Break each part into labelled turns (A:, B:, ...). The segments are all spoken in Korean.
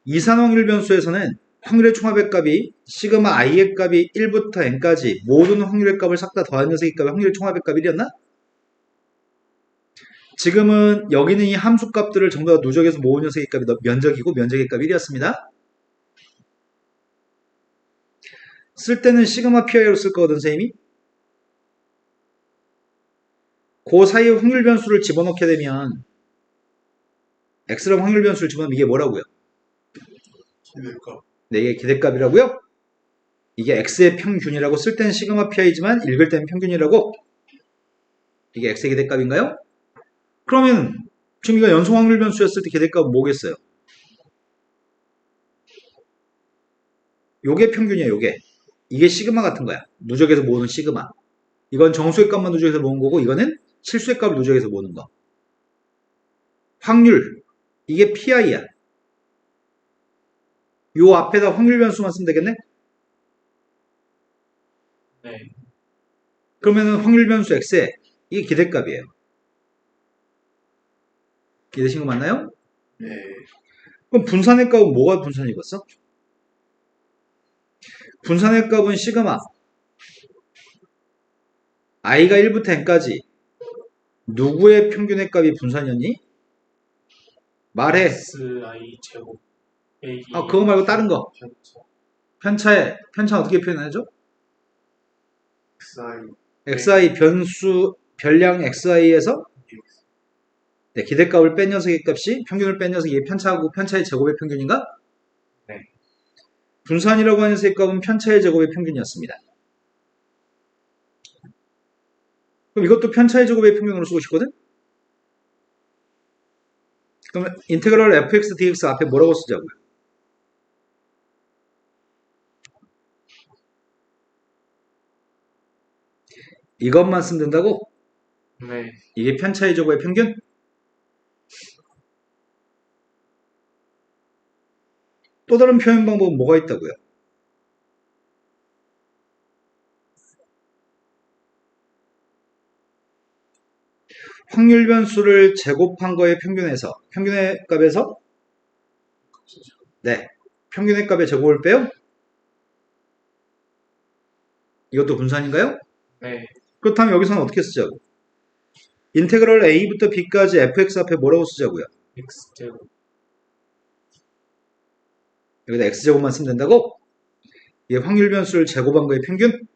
A: 이산 확률 변수에서는 확률의 총합의 값이 시그마 i의 값이 1부터 n까지 모든 확률의 값을 싹 다 더한 녀석의 값이 확률의 총합의 값 1이었나? 지금은 여기는 이 함수 값들을 전부 다 누적해서 모은 녀석의 값이 면적이고 면적의 값 1이었습니다. 쓸 때는 시그마 pi로 쓸 거거든, 선생님이. 그 사이에 확률 변수를 집어넣게 되면 x랑 확률 변수를 집어넣으면 이게 뭐라고요?
B: 기대값.
A: 네, 이게 기대값이라고요? 이게 x의 평균이라고 쓸 때는 시그마 pi지만 읽을 때는 평균이라고? 이게 x의 기대값인가요? 그러면 지금 이거 연속 확률 변수였을 때 기대값은 뭐겠어요? 요게 평균이야, 요게. 이게 시그마 같은 거야. 누적해서 모으는 시그마. 이건 정수의 값만 누적해서 모은 거고 이거는 실수의 값을 누적해서 모으는 거. 확률. 이게 pi야. 요 앞에다 확률 변수만 쓰면 되겠네?
B: 네.
A: 그러면은 확률 변수 x에 이게 기대값이에요. 이해되신 거 맞나요?
B: 네.
A: 그럼 분산의 값은 뭐가 분산이겠어? 분산의 값은 시그마 i가 1부터 n까지 누구의 평균의 값이 분산이었니? 말해.
B: SI 제곱 A
A: 아, 그거 말고 다른 거. 편차는 어떻게 표현하죠?
B: XI
A: xi 변수 별량 xi에서 네, 기대값을 뺀 녀석의 값이 평균을 뺀 녀석이 편차하고 편차의 제곱의 평균인가?
B: 네.
A: 분산이라고 하는 녀석의 값은 편차의 제곱의 평균이었습니다. 그럼 이것도 편차의 제곱의 평균으로 쓰고 싶거든? 그럼 인테그럴 fx dx 앞에 뭐라고 쓰자고요? 이것만 쓰면 된다고?
B: 네.
A: 이게 편차의 제곱의 평균? 또 다른 표현 방법은 뭐가 있다고요? 확률 변수를 제곱한 거의 평균의 값에서 네, 평균의 값의 제곱을 빼요? 이것도 분산인가요?
B: 네.
A: 그렇다면 여기서는 어떻게 쓰자고? 인테그럴 a부터 b까지 fx 앞에 뭐라고 쓰자고요?
B: X제곱
A: 여기다 x제곱만 쓰면 된다고? 이게 확률 변수를 제곱한 거의 평균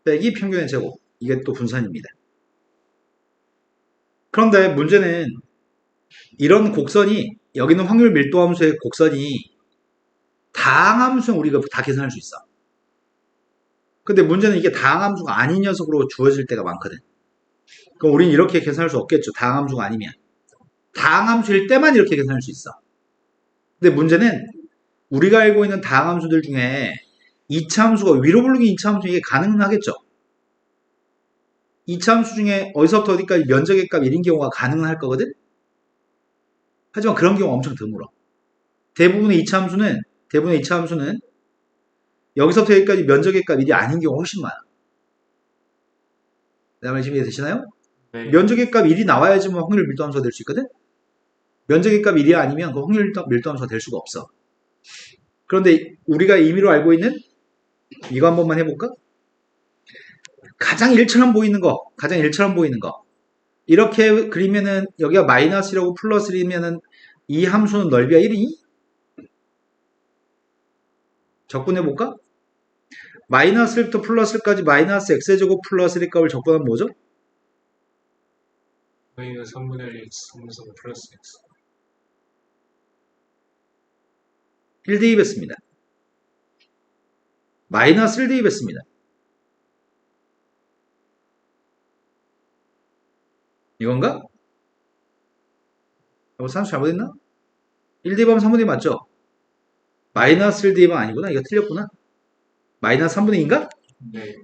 A: 빼기 평균의 제곱. 이게 또 분산입니다. 그런데 문제는 이런 곡선이 여기는 확률 밀도 함수의 곡선이 다항함수는 우리가 다 계산할 수 있어. 근데 문제는 이게 다항함수가 아닌 녀석으로 주어질 때가 많거든. 그럼 우리는 이렇게 계산할 수 없겠죠. 다항함수가 아니면. 다항함수일 때만 이렇게 계산할 수 있어. 근데 문제는 우리가 알고 있는 다항함수들 중에 이차함수가 위로 부르기 이차함수 이게 가능은 하겠죠. 이차함수 중에 어디서부터 어디까지 면적의 값 1인 경우가 가능은 할 거거든. 하지만 그런 경우 엄청 드물어. 대부분의 이차함수는 여기서부터 여기까지 면적의 값 1이 아닌 경우가 훨씬 많아. 내 말 지금 이해되시나요?
B: 네.
A: 면적의 값 1이 나와야지만 확률 밀도함수가 될 수 있거든. 면적의 값 1이 아니면 그 확률 밀도함수가 될 수가 없어. 그런데 우리가 임의로 알고 있는 이거 한 번만 해볼까? 가장 일처럼 보이는 거. 이렇게 그리면은 여기가 마이너스라고 플러스이면은 이 함수는 넓이가 1이니? 적분해볼까? 마이너스 1부터 플러스까지 마이너스 x제곱 플러스 1의 값을 적분하면 뭐죠?
B: 마이너스 3분의 1 X 3분의 3 플러스 X
A: 1 대입했습니다. 마이너스 1 대입했습니다. 이건가? 산수 잘못했나? 1 대입하면 3분의 2 맞죠? 마이너스 1 대입은 아니구나. 이거 틀렸구나. 마이너스 3분의 2인가?
B: 네.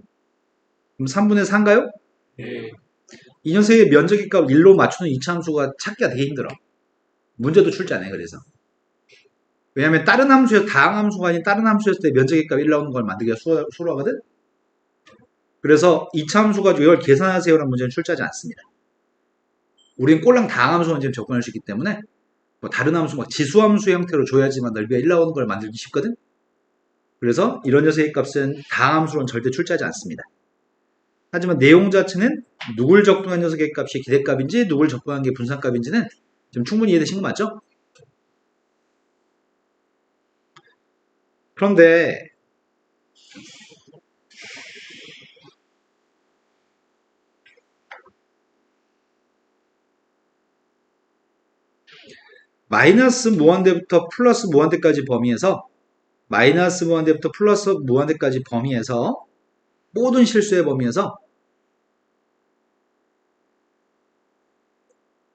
A: 그럼 3분의 4인가요?
B: 네.
A: 이 녀석의 면적의 값 1로 맞추는 이차함수가 찾기가 되게 힘들어. 문제도 출제 안 해, 그래서. 왜냐면 다른 함수에서 다항함수가 아닌 다른 함수였을 때 면적의 값 1 나오는 걸 만들기가 수월하거든? 그래서 이차함수 가지고 이걸 계산하세요라는 문제는 출제하지 않습니다. 우리는 꼴랑 다항함수만 지금 접근할 수 있기 때문에 뭐 다른 함수 막 지수함수 형태로 줘야지만 넓이가 1 나오는 걸 만들기 쉽거든. 그래서 이런 녀석의 값은 다항함수로는 절대 출제하지 않습니다. 하지만 내용 자체는 누굴 적분한 녀석의 값이 기대값인지 누굴 적분한 게 분산값인지는 좀 충분히 이해되신 거 맞죠? 그런데 마이너스 무한대부터 플러스 무한대까지 범위에서 마이너스 무한대부터 플러스 무한대까지 범위에서 모든 실수의 범위에서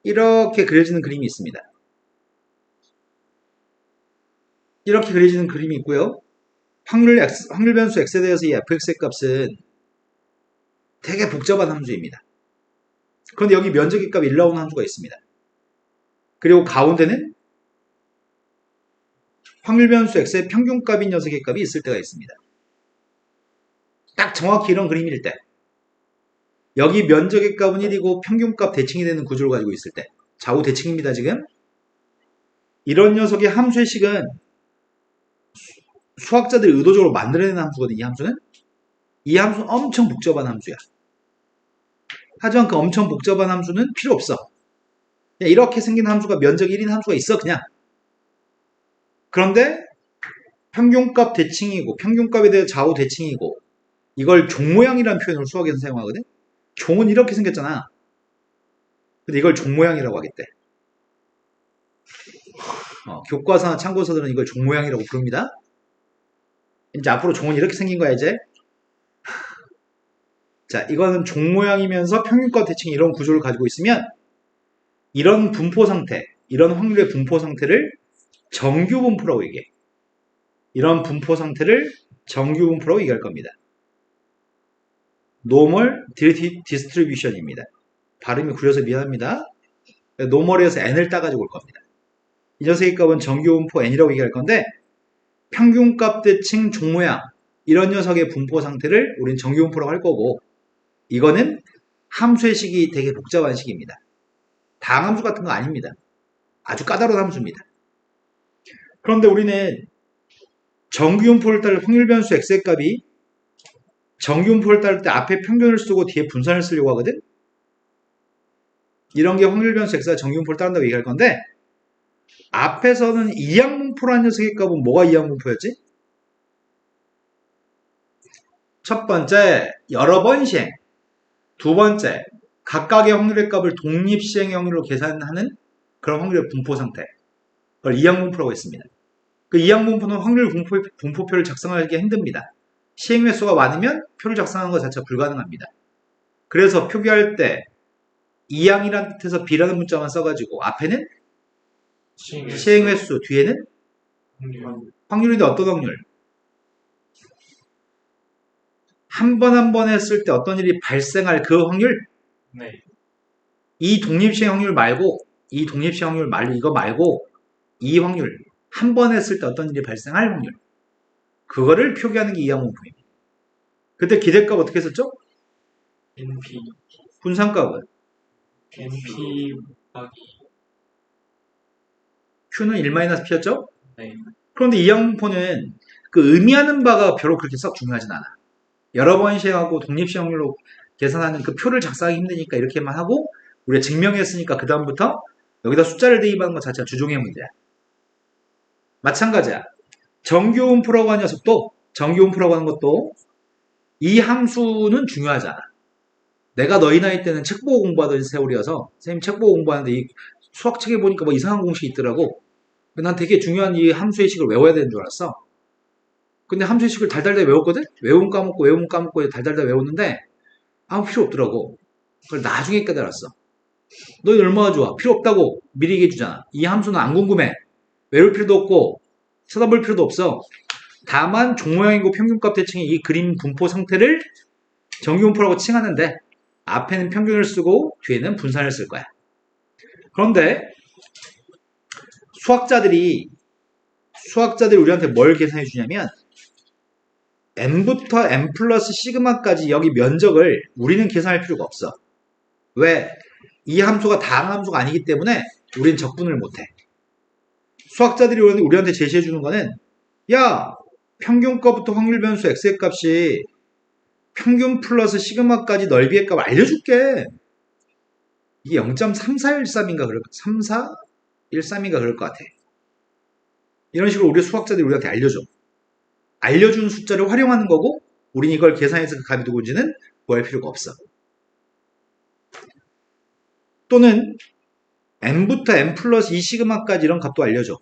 A: 이렇게 그려지는 그림이 있습니다. 이렇게 그려지는 그림이 있고요. 확률 변수 x에 대해서 이 fx의 값은 되게 복잡한 함수입니다. 그런데 여기 면적의 값이 1 나오는 함수가 있습니다. 그리고 가운데는 확률 변수 x의 평균값인 녀석의 값이 있을 때가 있습니다. 딱 정확히 이런 그림일 때 여기 면적의 값은 1이고 평균값 대칭이 되는 구조를 가지고 있을 때 좌우 대칭입니다. 지금 이런 녀석의 함수의 식은 수학자들이 의도적으로 만들어내는 함수거든요. 이 함수는 이 함수는 엄청 복잡한 함수야. 하지만 그 엄청 복잡한 함수는 필요 없어. 그냥 이렇게 생긴 함수가 면적 1인 함수가 있어 그냥. 그런데 평균값 대칭이고 평균값에 대해 좌우 대칭이고 이걸 종모양이라는 표현을 수학에서 사용하거든. 종은 이렇게 생겼잖아. 근데 이걸 종모양이라고 하겠대. 교과서나 참고서들은 이걸 종모양이라고 부릅니다. 이제 앞으로 종은 이렇게 생긴 거야 이제. 자, 이거는 종모양이면서 평균값 대칭이 이런 구조를 가지고 있으면 이런 분포 상태, 이런 확률의 분포 상태를 정규 분포라고 얘기해. 이런 분포 상태를 정규 분포라고 얘기할 겁니다. Normal Distribution입니다. 발음이 구려서 미안합니다. Normal에서 n을 따가지고 올 겁니다. 이 녀석의 값은 정규 분포 n이라고 얘기할 건데 평균값 대칭 종모양 이런 녀석의 분포 상태를 우린 정규 분포라고 할 거고 이거는 함수의 식이 되게 복잡한 식입니다. 다항함수 같은 거 아닙니다. 아주 까다로운 함수입니다. 그런데 우리는 정규분포를 따를 확률 변수 x의 값이 정규분포를 따를 때 앞에 평균을 쓰고 뒤에 분산을 쓰려고 하거든. 이런 게 확률 변수 x가 정규분포를 따른다고 얘기할 건데 앞에서는 이항분포라는 녀석의 값은 뭐가 이항분포였지? 첫 번째, 여러 번 시행. 두 번째, 각각의 확률의 값을 독립시행의 확률로 계산하는 그런 확률의 분포 상태. 그걸 이항분포라고 했습니다. 그 이항분포는 확률 분포표를 작성하기 힘듭니다. 시행 횟수가 많으면 표를 작성하는 것 자체가 불가능합니다. 그래서 표기할 때 이항이라는 뜻에서 b라는 문자만 써가지고 앞에는 시행 횟수, 뒤에는 확률인데 어떤 확률? 한 번 한 번 했을 때 어떤 일이 발생할 그 확률?
B: 네.
A: 이 독립시행 확률 말고 이거 말고 이 확률 한 번 했을 때 어떤 일이 발생할 확률 그거를 표기하는 게 이항분포입니다. 그때 기대값 어떻게 썼죠?
B: NP
A: 분산값은
B: NP 곱하기
A: Q는 1-P였죠?
B: 네.
A: 그런데 이항분포는 그 의미하는 바가 별로 그렇게 썩 중요하진 않아. 여러 번 시행하고 독립시행 확률로 계산하는 그 표를 작성하기 힘드니까 이렇게만 하고 우리가 증명했으니까 그 다음부터 여기다 숫자를 대입하는 것 자체가 주종의 문제야. 마찬가지야. 정규분포라고 하는 녀석도 정규분포라고 하는 것도 이 함수는 중요하지 않아. 내가 너희 나이 때는 책 보고 공부하던 세월이어서 선생님 책 보고 공부하는데 이 수학책에 보니까 뭐 이상한 공식이 있더라고. 난 되게 중요한 이 함수의 식을 외워야 되는 줄 알았어. 근데 함수의 식을 달달달 외웠거든? 외우면 까먹고 달달달 외웠는데 아무 필요 없더라고. 그걸 나중에 깨달았어. 너 얼마나 좋아. 필요 없다고 미리 얘기해 주잖아. 이 함수는 안 궁금해. 외울 필요도 없고 쳐다볼 필요도 없어. 다만 종모양이고 평균값 대칭의 이 그림 분포 상태를 정규분포라고 칭하는데 앞에는 평균을 쓰고 뒤에는 분산을 쓸 거야. 그런데 수학자들이 우리한테 뭘 계산해 주냐면 n부터 n 플러스 시그마까지 여기 면적을 우리는 계산할 필요가 없어. 왜? 이 함수가 다항함수가 아니기 때문에 우린 적분을 못해. 수학자들이 우리한테 제시해 주는 거는, 야, 평균값부터 확률 변수 x의 값이 평균 플러스 시그마까지 넓이의 값을 알려줄게. 이게 0.3413인가 그럴 3413인가 그럴 것 같아. 이런 식으로 우리 수학자들이 우리한테 알려줘. 알려준 숫자를 활용하는 거고, 우린 이걸 계산해서 그 값이 누군지는 구할 필요가 없어. 또는 n부터 n 플러스 2 시그마까지 이런 값도 알려줘.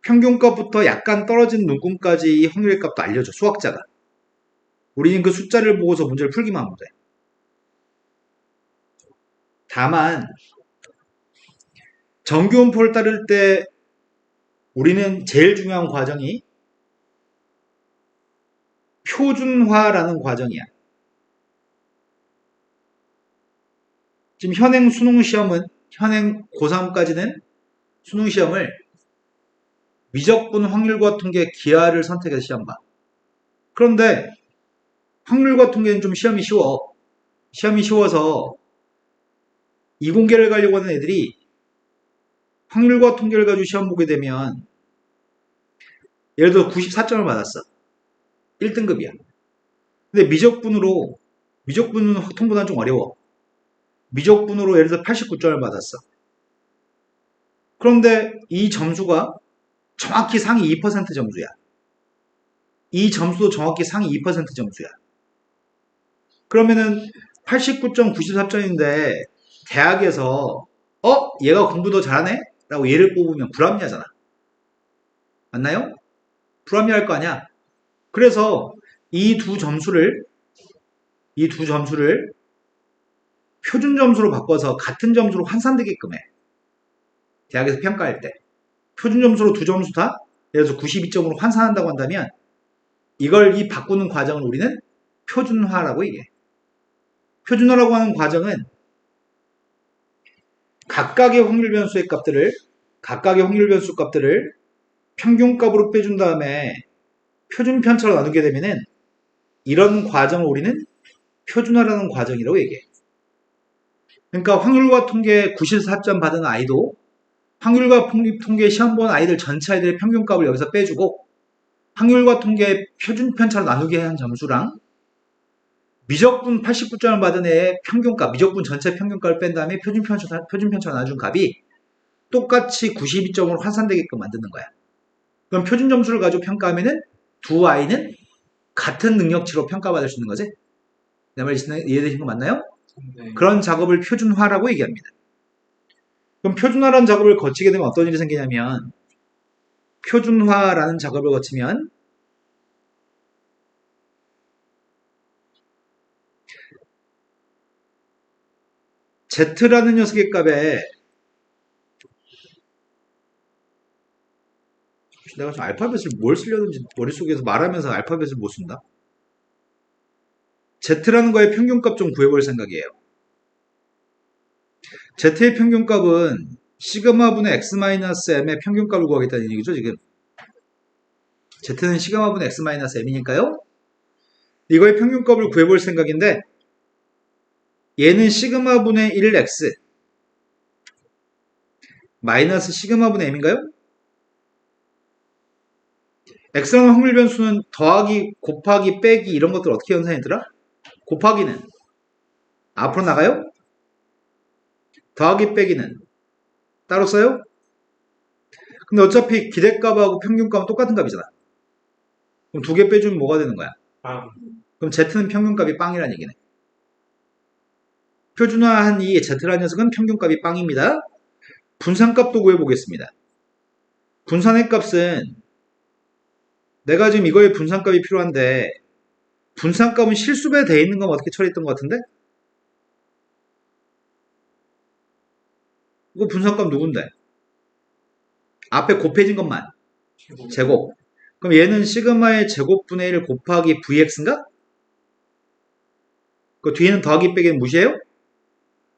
A: 평균값부터 약간 떨어진 눈금까지 이 확률의 값도 알려줘. 수학자가. 우리는 그 숫자를 보고서 문제를 풀기만 하면 돼. 다만 정규분포를 따를 때 우리는 제일 중요한 과정이 표준화라는 과정이야. 지금 현행 수능시험은, 현행 고3까지는 수능시험을 미적분 확률과 통계 기하를 선택해서 시험 봐. 그런데 확률과 통계는 좀 시험이 쉬워. 시험이 쉬워서 이공계를 가려고 하는 애들이 확률과 통계를 가지고 시험 보게 되면, 예를 들어 94점을 받았어. 1등급이야. 근데 미적분은 통보다는 좀 어려워. 미적분으로 예를 들어 89점을 받았어. 그런데 이 점수가 정확히 상위 2% 점수야. 이 점수도 정확히 상위 2% 점수야. 그러면은 89.94점인데 대학에서 얘가 공부 더 잘하네? 라고 얘를 뽑으면 불합리하잖아. 맞나요? 불합리할 거 아니야. 그래서 이 두 점수를 표준 점수로 바꿔서 같은 점수로 환산되게끔 해. 대학에서 평가할 때. 표준 점수로 두 점수 다 예를 들어서 92점으로 환산한다고 한다면 이 바꾸는 과정을 우리는 표준화라고 얘기해. 표준화라고 하는 과정은 각각의 확률 변수 값들을 평균값으로 빼준 다음에 표준 편차로 나누게 되면은 이런 과정을 우리는 표준화라는 과정이라고 얘기해. 그러니까 확률과 통계 94점 받은 아이도 확률과 통계 시험 본 아이들 전체 아이들의 평균값을 여기서 빼주고, 확률과 통계 표준 편차로 나누게 한 점수랑 미적분 89점을 받은 애의 평균값, 미적분 전체 평균값을 뺀 다음에 표준 편차로 나눠준 값이 똑같이 92점으로 환산되게끔 만드는 거야. 그럼 표준 점수를 가지고 평가하면은 두 아이는 같은 능력치로 평가받을 수 있는 거지? 내 말 이해되신 거 맞나요?
B: 네.
A: 그런 작업을 표준화라고 얘기합니다. 그럼 표준화라는 작업을 거치게 되면 어떤 일이 생기냐면, 표준화라는 작업을 거치면 Z라는 녀석의 값에, 내가 지금 알파벳을 뭘 쓰려는지 머릿속에서 말하면서 알파벳을 못 쓴다. Z라는 거의 평균값 좀 구해볼 생각이에요. Z의 평균값은 시그마분의 x-m의 평균값을 구하겠다는 얘기죠, 지금. Z는 시그마분의 x-m이니까요. 이거의 평균값을 구해볼 생각인데, 얘는 시그마분의 1x 마이너스 시그마분의 m인가요? x라는 확률 변수는 더하기, 곱하기, 빼기 이런 것들 어떻게 연산했더라? 곱하기는 앞으로 나가요? 더하기, 빼기는 따로 써요? 근데 어차피 기대값하고 평균값은 똑같은 값이잖아. 그럼 두 개 빼주면 뭐가 되는 거야? 그럼 Z는 평균값이 빵이라는 얘기네. 표준화한 이 Z라는 녀석은 평균값이 빵입니다. 분산값도 구해보겠습니다. 분산의 값은 내가 지금 이거의 분산값이 필요한데, 분산값은 실수배 돼 있는 건 어떻게 처리했던 것 같은데? 이거 분산값 누군데? 앞에 곱해진 것만 제곱. 그럼 얘는 시그마의 제곱분의 1 곱하기 vx인가? 그 뒤에는 더하기 빼기는 무시해요?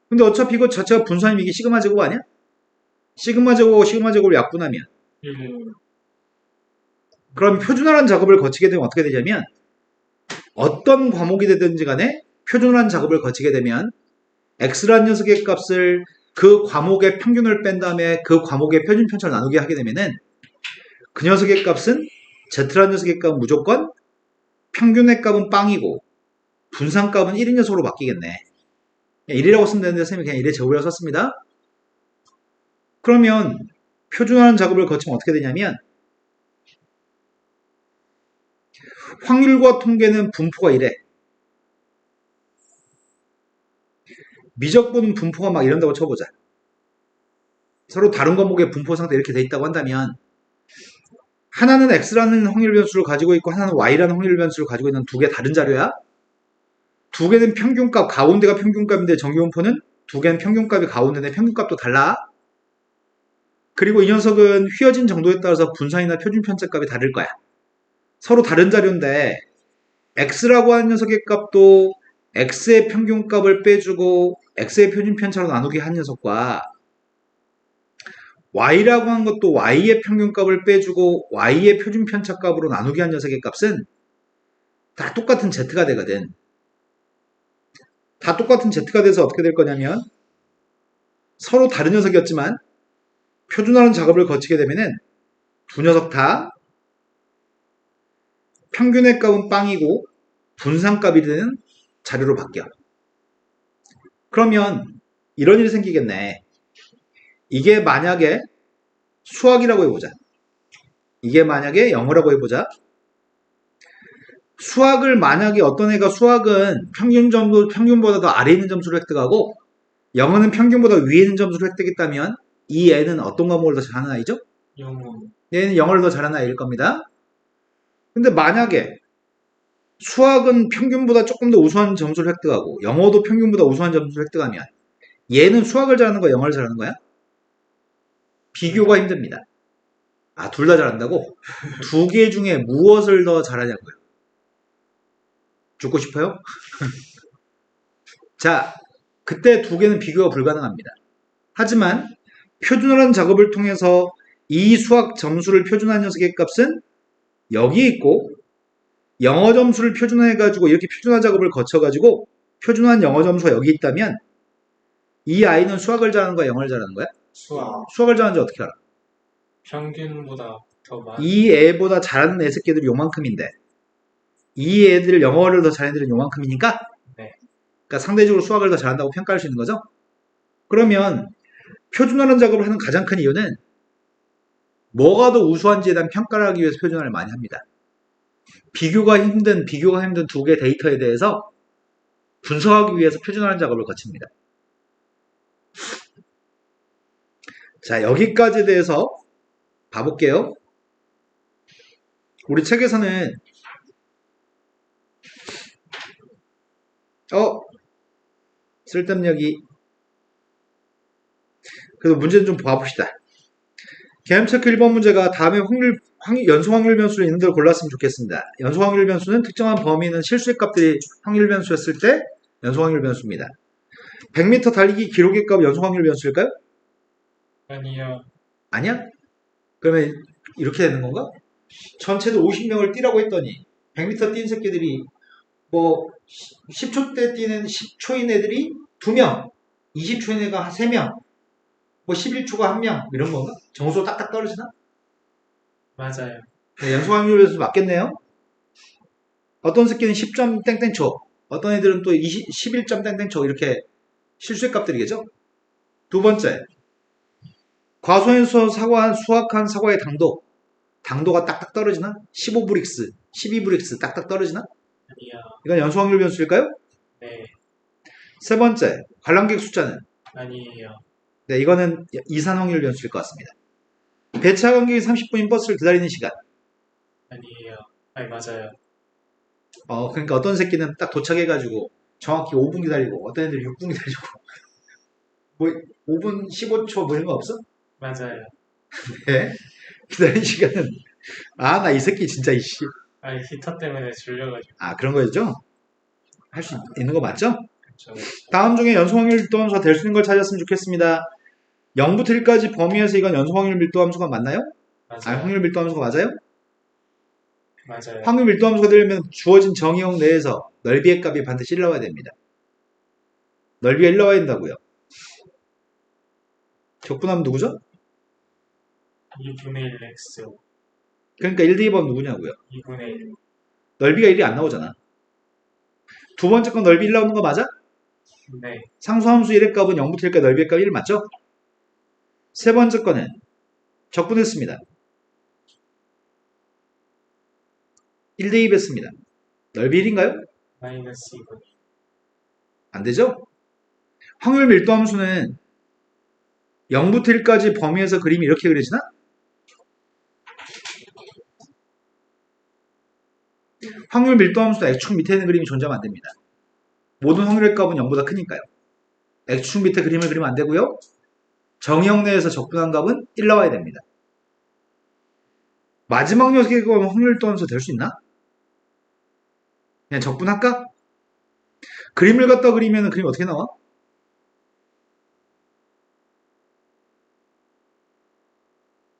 A: 근데 어차피 이거 자체가 분산이면 이게 시그마 제곱 아니야? 시그마 제곱하고 시그마 제곱을 약분하면, 그럼 표준화라는 작업을 거치게 되면 어떻게 되냐면, 어떤 과목이 되든지 간에 표준화라는 작업을 거치게 되면 x라는 녀석의 값을 그 과목의 평균을 뺀 다음에 그 과목의 표준 편차를 나누게 하게 되면은 그 녀석의 값은 Z라는 녀석의 값은 무조건 평균의 값은 빵이고 분산값은 1인 녀석으로 바뀌겠네. 1이라고 쓰면 되는데 선생님이 그냥 1의 제곱이라고 썼습니다. 그러면 표준화하는 작업을 거치면 어떻게 되냐면 확률과 통계는 분포가 이래. 미적분 분포가 막 이런다고 쳐보자. 서로 다른 과목의 분포 상태 이렇게 돼 있다고 한다면 하나는 X라는 확률 변수를 가지고 있고 하나는 Y라는 확률 변수를 가지고 있는 두 개 다른 자료야. 두 개는 평균값, 가운데가 평균값인데 정규분포는 두 개는 평균값이 가운데인데 평균값도 달라. 그리고 이 녀석은 휘어진 정도에 따라서 분산이나 표준 편차값이 다를 거야. 서로 다른 자료인데 X라고 하는 녀석의 값도 X의 평균값을 빼주고 X의 표준 편차로 나누게 한 녀석과 Y라고 한 것도 Y의 평균값을 빼주고 Y의 표준 편차값으로 나누게 한 녀석의 값은 다 똑같은 Z가 되거든. 다 똑같은 Z가 돼서 어떻게 될 거냐면 서로 다른 녀석이었지만 표준화하는 작업을 거치게 되면은 두 녀석 다 평균의 값은 빵이고 분산값이 되는 자료로 바뀌어. 그러면 이런 일이 생기겠네. 이게 만약에 수학이라고 해보자. 이게 만약에 영어라고 해보자. 수학을 만약에 어떤 애가 수학은 평균보다 더 아래에 있는 점수를 획득하고 영어는 평균보다 위에 있는 점수를 획득했다면 이 애는 어떤 과목을 더 잘하는 아이죠?
B: 영어.
A: 얘는 영어를 더 잘하는 아이일 겁니다. 근데 만약에 수학은 평균보다 조금 더 우수한 점수를 획득하고 영어도 평균보다 우수한 점수를 획득하면 얘는 수학을 잘하는 거야, 영어를 잘하는 거야? 비교가 힘듭니다. 아, 둘 다 잘한다고? 두 개 중에 무엇을 더 잘하냐고요? 죽고 싶어요? 자, 그때 두 개는 비교가 불가능합니다. 하지만 표준화라는 작업을 통해서 이 수학 점수를 표준화한 녀석의 값은 여기 있고 영어 점수를 표준화해가지고 이렇게 표준화 작업을 거쳐가지고 표준화한 영어 점수가 여기 있다면 이 아이는 수학을 잘하는 거야, 영어를 잘하는 거야?
B: 수학.
A: 수학을 잘하는지 어떻게 알아?
B: 평균보다 더 많이.
A: 이 애보다 잘하는 애 새끼들이 요만큼인데 이 애들 영어를 더 잘하는 애들은 요만큼이니까
B: 네.
A: 그러니까 상대적으로 수학을 더 잘한다고 평가할 수 있는 거죠. 그러면 표준화라는 작업을 하는 가장 큰 이유는 뭐가 더 우수한지에 대한 평가를 하기 위해서 표준화를 많이 합니다. 비교가 힘든 두 개의 데이터에 대해서 분석하기 위해서 표준화라는 작업을 거칩니다. 자, 여기까지에 대해서 봐볼게요. 우리 책에서는 쓸데없는 여기 그래도 문제는 좀 봐봅시다. 계엄체크 1번 문제가 다음에 연소 확률 변수를 있는 대로 골랐으면 좋겠습니다. 연소 확률 변수는 특정한 범위 있는 실수의 값들이 확률 변수였을 때 연소 확률 변수입니다. 100m 달리기 기록의 값 연소 확률 변수일까요?
B: 아니요.
A: 아니야? 그러면 이렇게 되는 건가? 전체도 50명을 뛰라고 했더니 100m 뛴 새끼들이 뭐 10초 때 뛰는 10초인 애들이 2명, 20초인 애가 3명, 뭐 11초가 1명 이런 건가? 정수 딱딱 떨어지나?
B: 맞아요.
A: 네, 연소 확률 변수 맞겠네요. 어떤 새끼는 10점 땡땡초, 어떤 애들은 또 11점 땡땡초 이렇게 실수의 값들이겠죠? 두 번째, 과소연소 수학한 사과의 당도가 딱딱 떨어지나? 15브릭스, 12브릭스 딱딱 떨어지나?
B: 아니요.
A: 이건 연소 확률 변수일까요?
B: 네.
A: 세 번째, 관람객 숫자는?
B: 아니에요.
A: 네, 이거는 이산 확률 변수일 것 같습니다. 배차 간격이 30분인 버스를 기다리는 시간.
B: 아니에요. 아니, 맞아요.
A: 그러니까 어떤 새끼는 딱 도착해가지고 정확히 5분 기다리고 어떤 애들 6분 기다리고 뭐 5분 15초 뭐 이런 거 없어?
B: 맞아요.
A: 네. 기다리는 시간은 나 이 새끼 진짜 이씨.
B: 아니, 히터 때문에 줄려가지고.
A: 그런 거였죠? 할 수 있는 거 맞죠?
B: 그쵸.
A: 다음 중에 연소 확률 밀도 함수가 될 수 있는 걸 찾았으면 좋겠습니다. 0부터 1까지 범위에서 이건 연소 확률 밀도 함수가 맞나요?
B: 맞아요.
A: 확률 밀도 함수가 맞아요?
B: 맞아요.
A: 확률 밀도 함수가 되려면 주어진 정의형 내에서 넓이의 값이 반드시 1 나와야 됩니다. 넓이가 1 나와야 된다고요. 적분하면 누구죠?
B: 2분의 1 x
A: 그러니까 1 더하기 누구냐고요.
B: 2분의 1.
A: 넓이가 1이 안 나오잖아. 두 번째 건 넓이 1 나오는 거 맞아?
B: 네.
A: 상수함수 1의 값은 0부터 1까지 넓이의 값 1 맞죠? 세 번째 거는 적분했습니다. 1 대입했습니다. 넓이 1인가요?
B: 마이너스 2분.
A: 안 되죠? 확률 밀도 함수는 0부터 1까지 범위에서 그림이 이렇게 그려지나? 확률 밀도 함수는 X축 밑에 있는 그림이 존재하면 안 됩니다. 모든 확률의 값은 0보다 크니까요. X축 밑에 그림을 그리면 안 되고요. 정의역 내에서 적분한 값은 1 나와야 됩니다. 마지막 녀석의 값은 확률 밀도 함수 될 수 있나? 그냥 적분할까? 그림을 갖다 그리면 그림이 어떻게 나와?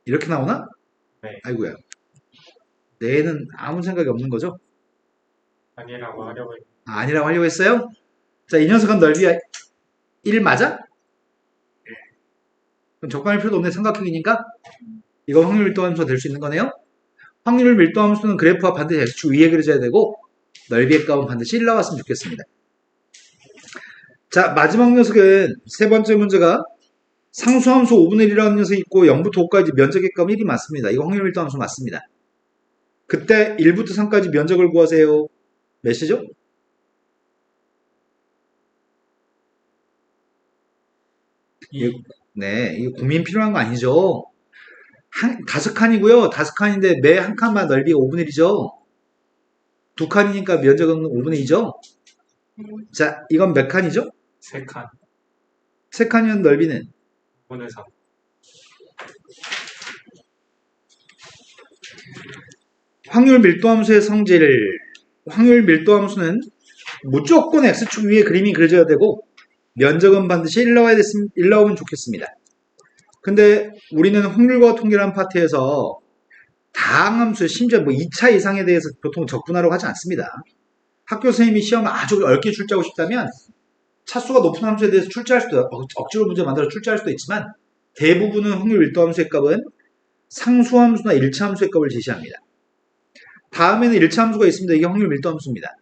A: 이렇게 나오나?
B: 네.
A: 아이고야. 내 애는 아무 생각이 없는 거죠?
B: 아니라고 하려고 했는데.
A: 아니라고 하려고 했어요? 자, 이 녀석은 넓이 1 맞아? 그럼 적분할 필요도 없네. 삼각형이니까 이거 확률 밀도 함수가 될 수 있는 거네요. 확률 밀도 함수는 그래프와 반드시 X축 위에 그려져야 되고 넓이의 값은 반드시 1 나왔으면 좋겠습니다. 자, 마지막 녀석은 세 번째 문제가 상수함수 5분의 1이라는 녀석이 있고 0부터 5까지 면적의 값 1이 맞습니다. 이거 확률 밀도 함수 맞습니다. 그때 1부터 3까지 면적을 구하세요. 몇이죠? 네, 이거 고민 필요한 거 아니죠? 다섯 칸이고요. 다섯 칸인데 매 한 칸만 넓이가 5분의 1이죠. 두 칸이니까 면적은 5분의 2죠. 자, 이건 몇 칸이죠?
B: 3칸.
A: 세 칸이면 넓이는
B: 5분의 3.
A: 확률 밀도 함수의 성질을 확률 밀도 함수는 무조건 X축 위에 그림이 그려져야 되고 면적은 반드시 1 나오면 좋겠습니다. 근데 우리는 확률과 통계라는 파트에서 다항함수, 심지어 뭐 2차 이상에 대해서 보통 적분하라고 하지 않습니다. 학교 선생님이 시험을 아주 어렵게 출제하고 싶다면 차수가 높은 함수에 대해서 출제할 수도, 억지로 문제 만들어 출제할 수도 있지만 대부분은 확률 밀도 함수의 값은 상수함수나 1차 함수의 값을 제시합니다. 다음에는 1차 함수가 있습니다. 이게 확률 밀도 함수입니다.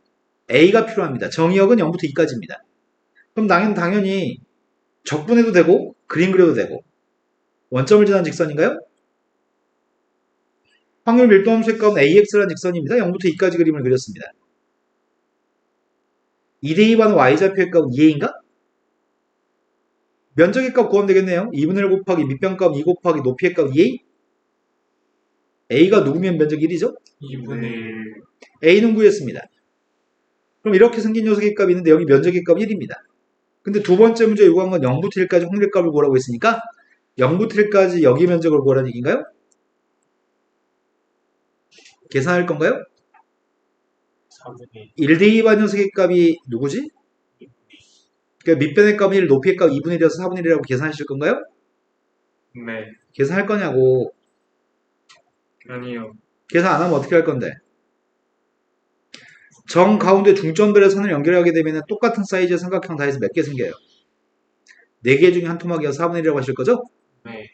A: A가 필요합니다. 정의역은 0부터 2까지입니다. 그럼 당연히 적분해도 되고 그림 그려도 되고 원점을 지난 직선인가요? 확률 밀도 함수의 값은 AX라는 직선입니다. 0부터 2까지 그림을 그렸습니다. 2 대입하는 Y좌표의 값은 2A인가? 면적의 값 구하면 되겠네요. 2분의 1 곱하기 밑변값 2 곱하기 높이의 값 2A? A가 누구면 면적 1이죠?
B: 2분의 1.
A: A는 구했습니다. 그럼 이렇게 생긴 녀석의 값이 있는데 여기 면적의 값 1입니다. 근데 두 번째 문제 요구한 건 0부터 1까지 확률의 값을 구하라고 했으니까 0부터 1까지 여기 면적을 구하라는 얘기인가요? 계산할 건가요?
B: 4분의
A: 1 대입한 녀석의 값이 누구지? 그러니까 밑변의 값은 1, 높이의 값 2분의 1이어서 4분의 1이라고 계산하실 건가요?
B: 1. 네.
A: 계산할 거냐고.
B: 아니요. 계산
A: 계산 안 하면 어떻게 할 건데? 정 가운데 중점들의 선을 연결하게 되면 똑같은 사이즈의 삼각형 다 해서 몇 개 생겨요? 4개 중에 한 토막이어서 4분의 1이라고 하실 거죠?
B: 네.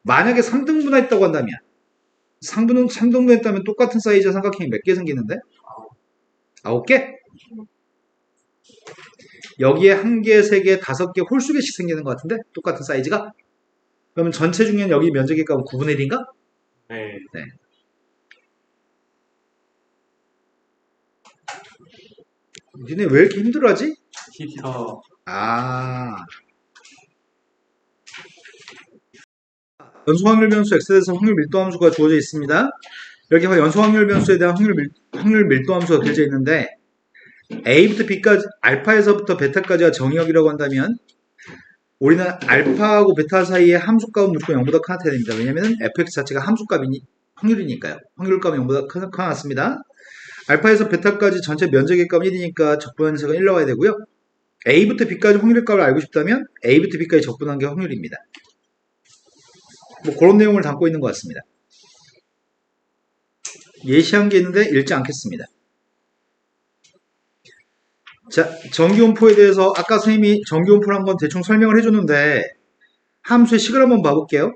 A: 만약에 3등분했다고 한다면 3등분했다면 똑같은 사이즈의 삼각형이 몇 개 생기는데? 9개? 여기에 1개, 3개, 5개, 홀수개씩 생기는 것 같은데? 똑같은 사이즈가? 그러면 전체 중에는 여기 면적의 값은 9분의 1인가?
B: 네.
A: 네. 니네 왜 이렇게 힘들어하지?
B: 히터.
A: 아. 연소확률 변수 X에 대해서 확률 밀도 함수가 주어져 있습니다. 여기 연소확률 변수에 대한 확률 밀도 함수가 그려져 있는데 A부터 B까지, 알파에서부터 베타까지가 정의역이라고 한다면 우리는 알파하고 베타 사이의 함수값은 무조건 0보다 커야 됩니다. 왜냐면 fx 자체가 함수값이니 확률이니까요. 확률값은 0보다 커놨습니다. 알파에서 베타까지 전체 면적의 값 1이니까 적분해서가 1 나와야 되고요. A부터 B까지 확률의 값을 알고 싶다면 A부터 B까지 적분한 게 확률입니다. 뭐 그런 내용을 담고 있는 것 같습니다. 예시한 게 있는데 읽지 않겠습니다. 자, 정기온포에 대해서 아까 선생님이 정기온포란 건 대충 설명을 해줬는데 함수의 식을 한번 봐볼게요.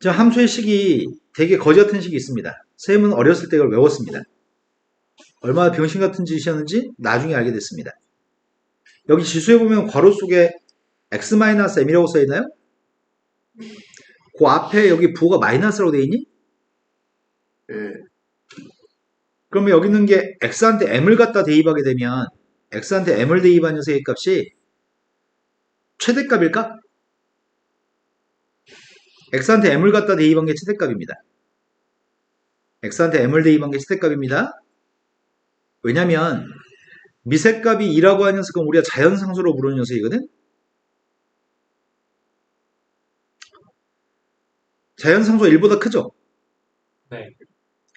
A: 저 함수의 식이 되게 거지 같은 식이 있습니다. 쌤은 어렸을 때 이걸 외웠습니다. 얼마나 병신 같은 짓이었는지 나중에 알게 됐습니다. 여기 지수에 보면 괄호 속에 x-m이라고 써있나요? 그 앞에 여기 부호가 마이너스라고 되어 있니?
B: 네.
A: 그러면 여기 있는 게 x한테 m을 갖다 대입하게 되면 x한테 m을 대입한 녀석의 값이 최대값일까? x한테 m을 갖다 대입한 게 최대값입니다. x한테 m을 대입한 게 최대값입니다. 왜냐면 미세값이 2라고 하는 녀석은 우리가 자연상수로 부르는 녀석이거든? 자연상수가 1보다 크죠?
B: 네.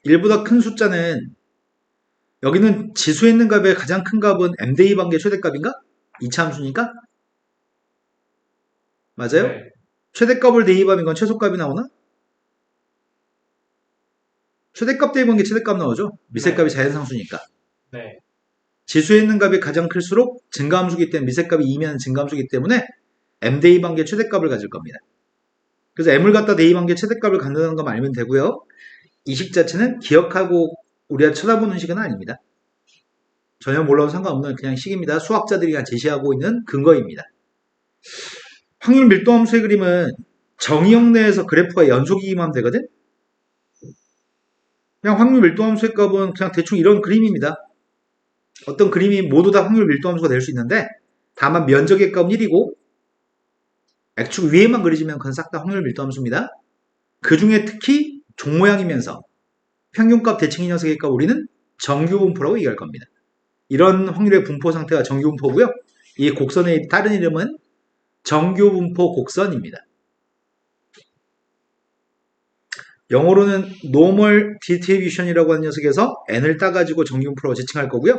A: 1보다 큰 숫자는 여기는 지수에 있는 값의 가장 큰 값은 m 대입한 게 최대값인가? 2차 함수니까? 맞아요?
B: 네.
A: 최대값을 대입하면 이건 최소값이 나오나? 최대값 대입한 게 최대값 나오죠? 미세값이 자연상수니까.
B: 네.
A: 지수에 있는 값이 가장 클수록 증가함수기 때문에 미세값이 2면 증가함수기 때문에 m 대입한 게 최대값을 가질 겁니다. 그래서 m을 갖다 대입한 게 최대값을 갖는다는 것만 알면 되고요. 이 식 자체는 기억하고 우리가 쳐다보는 식은 아닙니다. 전혀 몰라도 상관없는 그냥 식입니다. 수학자들이 그냥 제시하고 있는 근거입니다. 확률 밀도함수의 그림은 정의역 내에서 그래프가 연속이기만 하면 되거든? 그냥 확률 밀도함수의 값은 그냥 대충 이런 그림입니다. 어떤 그림이 모두 다 확률 밀도함수가 될 수 있는데 다만 면적의 값은 1이고 X축 위에만 그려지면 그건 싹 다 확률 밀도함수입니다. 그 중에 특히 종 모양이면서 평균값 대칭이 녀석의 값 우리는 정규분포라고 얘기할 겁니다. 이런 확률의 분포 상태가 정규분포고요. 이 곡선의 다른 이름은 정규분포 곡선입니다. 영어로는 normal distribution이라고 하는 녀석에서 n을 따가지고 정규분포라고 지칭할 거고요.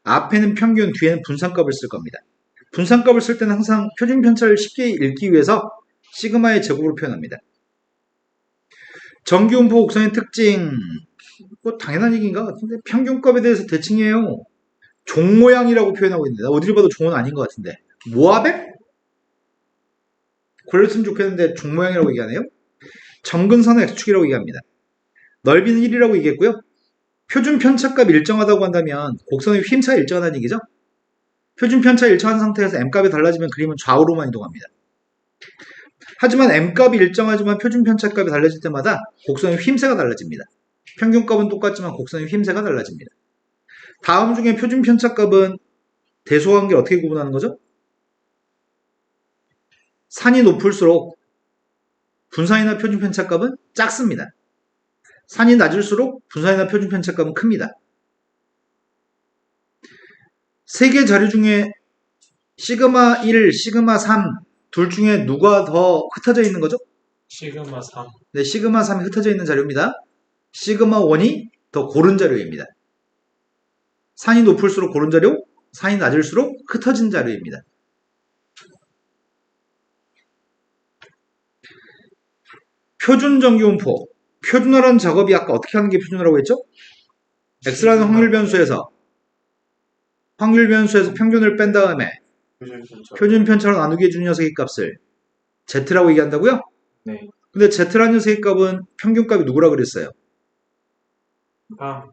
A: 앞에는 평균, 뒤에는 분산값을 쓸 겁니다. 분산값을 쓸 때는 항상 표준 편차를 쉽게 읽기 위해서 시그마의 제곱으로 표현합니다. 정규분포 곡선의 특징, 뭐 당연한 얘기인가 같은데 평균값에 대해서 대칭해요. 종 모양이라고 표현하고 있는데 어디를 봐도 종은 아닌 것 같은데 모아백? 그랬으면 좋겠는데 종 모양이라고 얘기하네요. 점근선의 x축이라고 얘기합니다. 넓이는 1이라고 얘기했고요. 표준 편차값이 일정하다고 한다면 곡선의 휨차가 일정하다는 얘기죠. 표준 편차가 일정한 상태에서 m값이 달라지면 그림은 좌우로만 이동합니다. 하지만 m값이 일정하지만 표준 편차값이 달라질 때마다 곡선의 휨새가 달라집니다. 평균값은 똑같지만 곡선의 휨새가 달라집니다. 다음 중에 표준 편차값은 대소관계를 어떻게 구분하는 거죠? 산이 높을수록 분산이나 표준 편차값은 작습니다. 산이 낮을수록 분산이나 표준 편차값은 큽니다. 세 개 자료 중에 시그마 1, 시그마 3 둘 중에 누가 더 흩어져 있는 거죠?
B: 시그마 3.
A: 네, 시그마 3이 흩어져 있는 자료입니다. 시그마 1이 더 고른 자료입니다. 산이 높을수록 고른 자료, 산이 낮을수록 흩어진 자료입니다. 표준 정규분포. 표준화라는 작업이 아까 어떻게 하는 게 표준화라고 했죠? x라는 확률 변수에서 평균을 뺀 다음에 표준 편차로 나누게 해준 녀석의 값을 z라고 얘기한다고요?
B: 네.
A: 근데 z라는 녀석의 값은 평균값이 누구라 그랬어요?
B: 빵.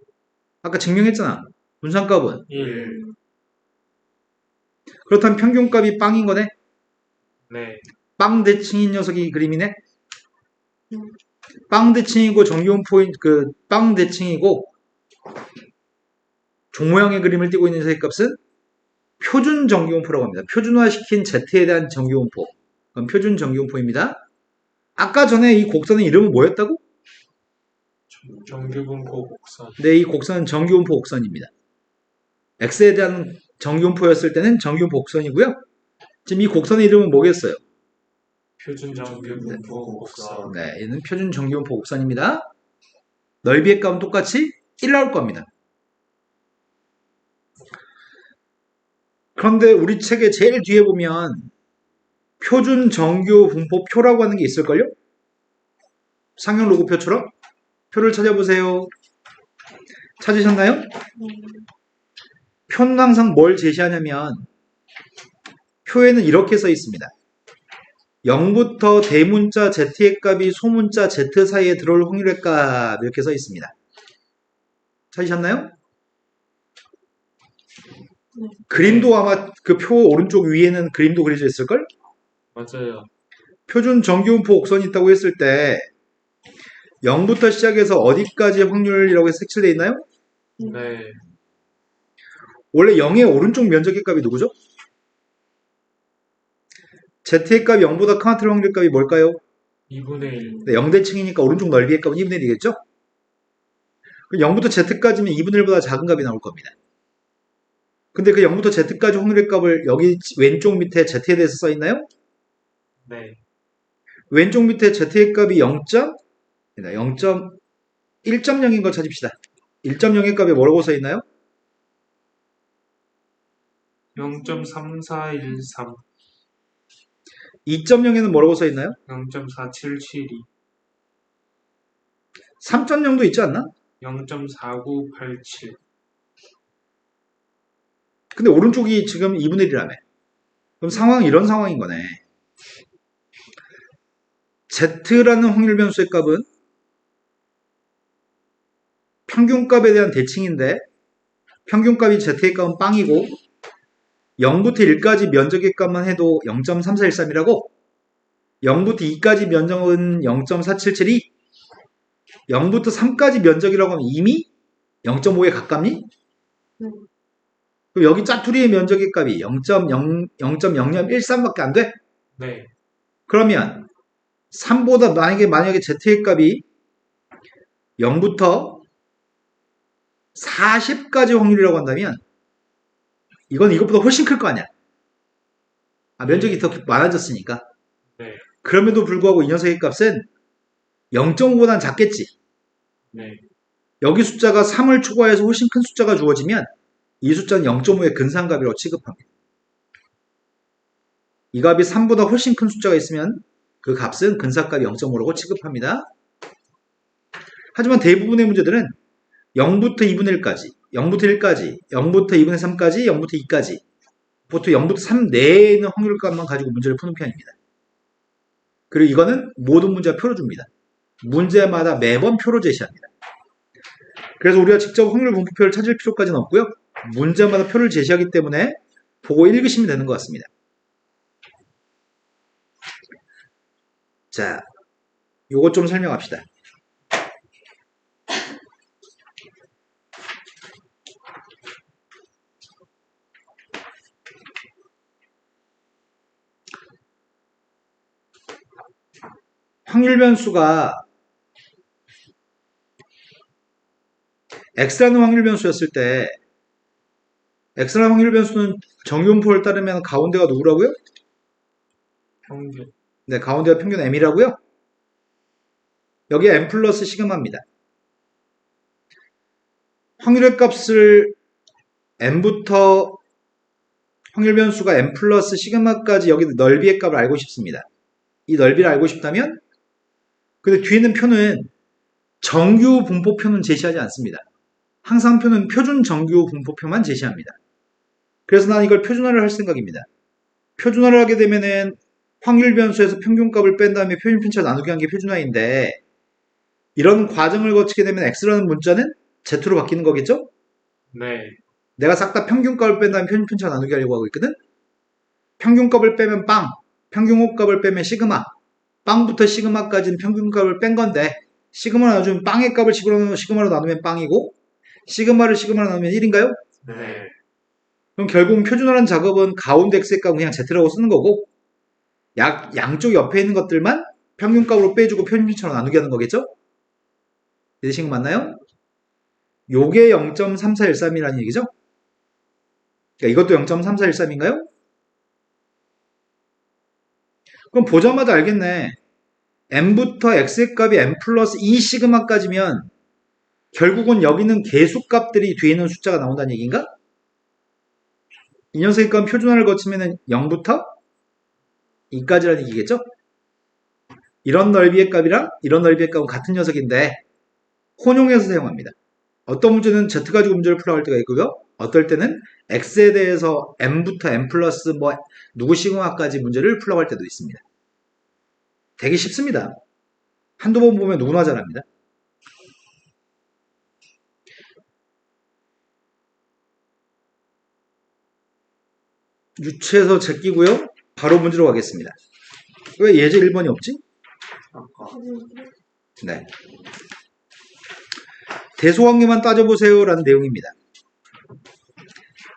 A: 아까 증명했잖아. 분산값은
B: 1.
A: 그렇다면 평균값이 빵인 거네?
B: 네.
A: 빵 대칭인 녀석이 그림이네? 빵 대칭이고 정규분포인 빵 대칭이고 종 모양의 그림을 띄고 있는 녀석의 값은 표준 정규분포라고 합니다. 표준화시킨 z에 대한 정규분포. 그럼 표준 정규분포입니다. 아까 전에 이 곡선의 이름은 뭐였다고?
B: 정규분포 곡선.
A: 네, 이 곡선은 정규분포 곡선입니다. x에 대한 정규분포였을 때는 정규분포 곡선이고요. 지금 이 곡선의 이름은 뭐겠어요?
B: 표준 정규분포 곡선.
A: 네, 얘는 표준 정규분포 곡선입니다. 넓이의 값은 똑같이 1 나올 겁니다. 그런데 우리 책의 제일 뒤에 보면 표준 정규분포표라고 하는 게 있을걸요? 상형 로그표처럼? 표를 찾아보세요. 찾으셨나요? 표는 항상 뭘 제시하냐면 표에는 이렇게 써 있습니다. 0부터 대문자 z의 값이 소문자 z 사이에 들어올 확률의 값 이렇게 써 있습니다. 찾으셨나요? 그림도 아마 그 표 오른쪽 위에는 그림도 그려져 있을걸?
B: 맞아요.
A: 표준 정규분포 곡선이 있다고 했을 때 0부터 시작해서 어디까지 확률이라고 해서 색칠되어 있나요?
B: 네.
A: 원래 0의 오른쪽 면적의 값이 누구죠? z의 값이 0보다 크나트릴 확률의 값이 뭘까요?
B: 2분의 1.
A: 네, 0대칭이니까 오른쪽 넓이의 값은 2분의 1이겠죠? 0부터 z까지면 2분의 1보다 작은 값이 나올 겁니다. 근데 그 0부터 z까지 확률의 값을 여기 왼쪽 밑에 z에 대해서 써 있나요?
B: 네.
A: 왼쪽 밑에 z의 값이 0.1.0인 걸 찾읍시다. 1.0의 값이 뭐라고 써 있나요?
B: 0.3413,
A: 2.0에는 뭐라고 써 있나요?
B: 0.4772,
A: 3.0도 있지 않나?
B: 0.4987.
A: 근데 오른쪽이 지금 2분의 1이라며. 그럼 상황이 이런 상황인 거네. z라는 확률 변수의 값은 평균값에 대한 대칭인데 평균값이 z의 값은 빵이고 0부터 1까지 면적의 값만 해도 0.3413이라고 0부터 2까지 면적은 0.4772 0부터 3까지 면적이라고 하면 이미 0.5에 가깝니? 그럼 여기 짜투리의 면적의 값이 0.0013밖에 안 돼?
B: 네.
A: 그러면 3보다 만약에 z의 값이 0부터 40까지 확률이라고 한다면 이건 이것보다 훨씬 클 거 아니야. 면적이 더 많아졌으니까.
B: 네.
A: 그럼에도 불구하고 이 녀석의 값은 0.5보다는 작겠지.
B: 네.
A: 여기 숫자가 3을 초과해서 훨씬 큰 숫자가 주어지면 이 숫자는 0.5의 근상값이라고 취급합니다. 이 값이 3보다 훨씬 큰 숫자가 있으면 그 값은 근사값이 0.5라고 취급합니다. 하지만 대부분의 문제들은 0부터 2분의 1까지, 0부터 1까지, 0부터 2분의 3까지, 0부터 2까지 보통 0부터 3 내에 있는 확률값만 가지고 문제를 푸는 편입니다. 그리고 이거는 모든 문제가 표로 줍니다. 문제마다 매번 표로 제시합니다. 그래서 우리가 직접 확률 분포표를 찾을 필요까지는 없고요. 문제마다 표를 제시하기 때문에 보고 읽으시면 되는 것 같습니다. 자, 요것 좀 설명합시다. 확률 변수가 x라는 확률 변수였을 때 x라는 확률 변수는 정규분포를 따르면 가운데가 누구라고요?
B: 평균.
A: 네, 가운데가 평균 m이라고요? 여기에 m 플러스 시그마입니다. 확률의 값을 m부터 확률 변수가 m 플러스 시그마까지 여기 넓이의 값을 알고 싶습니다. 이 넓이를 알고 싶다면 근데 뒤에 있는 표는 정규 분포표는 제시하지 않습니다. 항상 표는 표준 정규 분포표만 제시합니다. 그래서 난 이걸 표준화를 할 생각입니다. 표준화를 하게 되면은 확률 변수에서 평균값을 뺀 다음에 표준 편차 나누기 한 게 표준화인데 이런 과정을 거치게 되면 x라는 문자는 z로 바뀌는 거겠죠?
B: 네.
A: 내가 싹 다 평균값을 뺀 다음에 표준 편차 나누기 하려고 하고 있거든? 평균값을 빼면 빵, 평균값을 빼면 시그마, 빵부터 시그마까지는 평균값을 뺀 건데 시그마로 나누면 빵의 값을 시그마로 나누면 빵이고 시그마를 시그마로 나누면 1인가요?
B: 네.
A: 그럼 결국 표준화라는 작업은 가운데 x의 값은 그냥 z라고 쓰는 거고 양쪽 옆에 있는 것들만 평균값으로 빼주고 표준편차로 나누게 하는 거겠죠? 이해되신 거 맞나요? 요게 0.3413이라는 얘기죠? 그러니까 이것도 0.3413인가요? 그럼 보자마자 알겠네. m부터 x의 값이 m 플러스 2 시그마까지면 결국은 여기는 개수값들이 뒤에 있는 숫자가 나온다는 얘기인가? 이 녀석의 값 표준화를 거치면 0부터 2까지라는 얘기겠죠? 이런 넓이의 값이랑 이런 넓이의 값은 같은 녀석인데 혼용해서 사용합니다. 어떤 문제는 z 가지고 문제를 풀어갈 때가 있고요. 어떨 때는 x에 대해서 m부터 m 플러스 뭐 누구 시그마까지 문제를 풀라고 할 때도 있습니다. 되게 쉽습니다. 한두 번 보면 누구나 잘합니다. 유추해서 제끼고요. 바로 문제로 가겠습니다. 왜 예제 1번이 없지?
B: 아까
A: 네. 대소관계만 따져보세요 라는 내용입니다.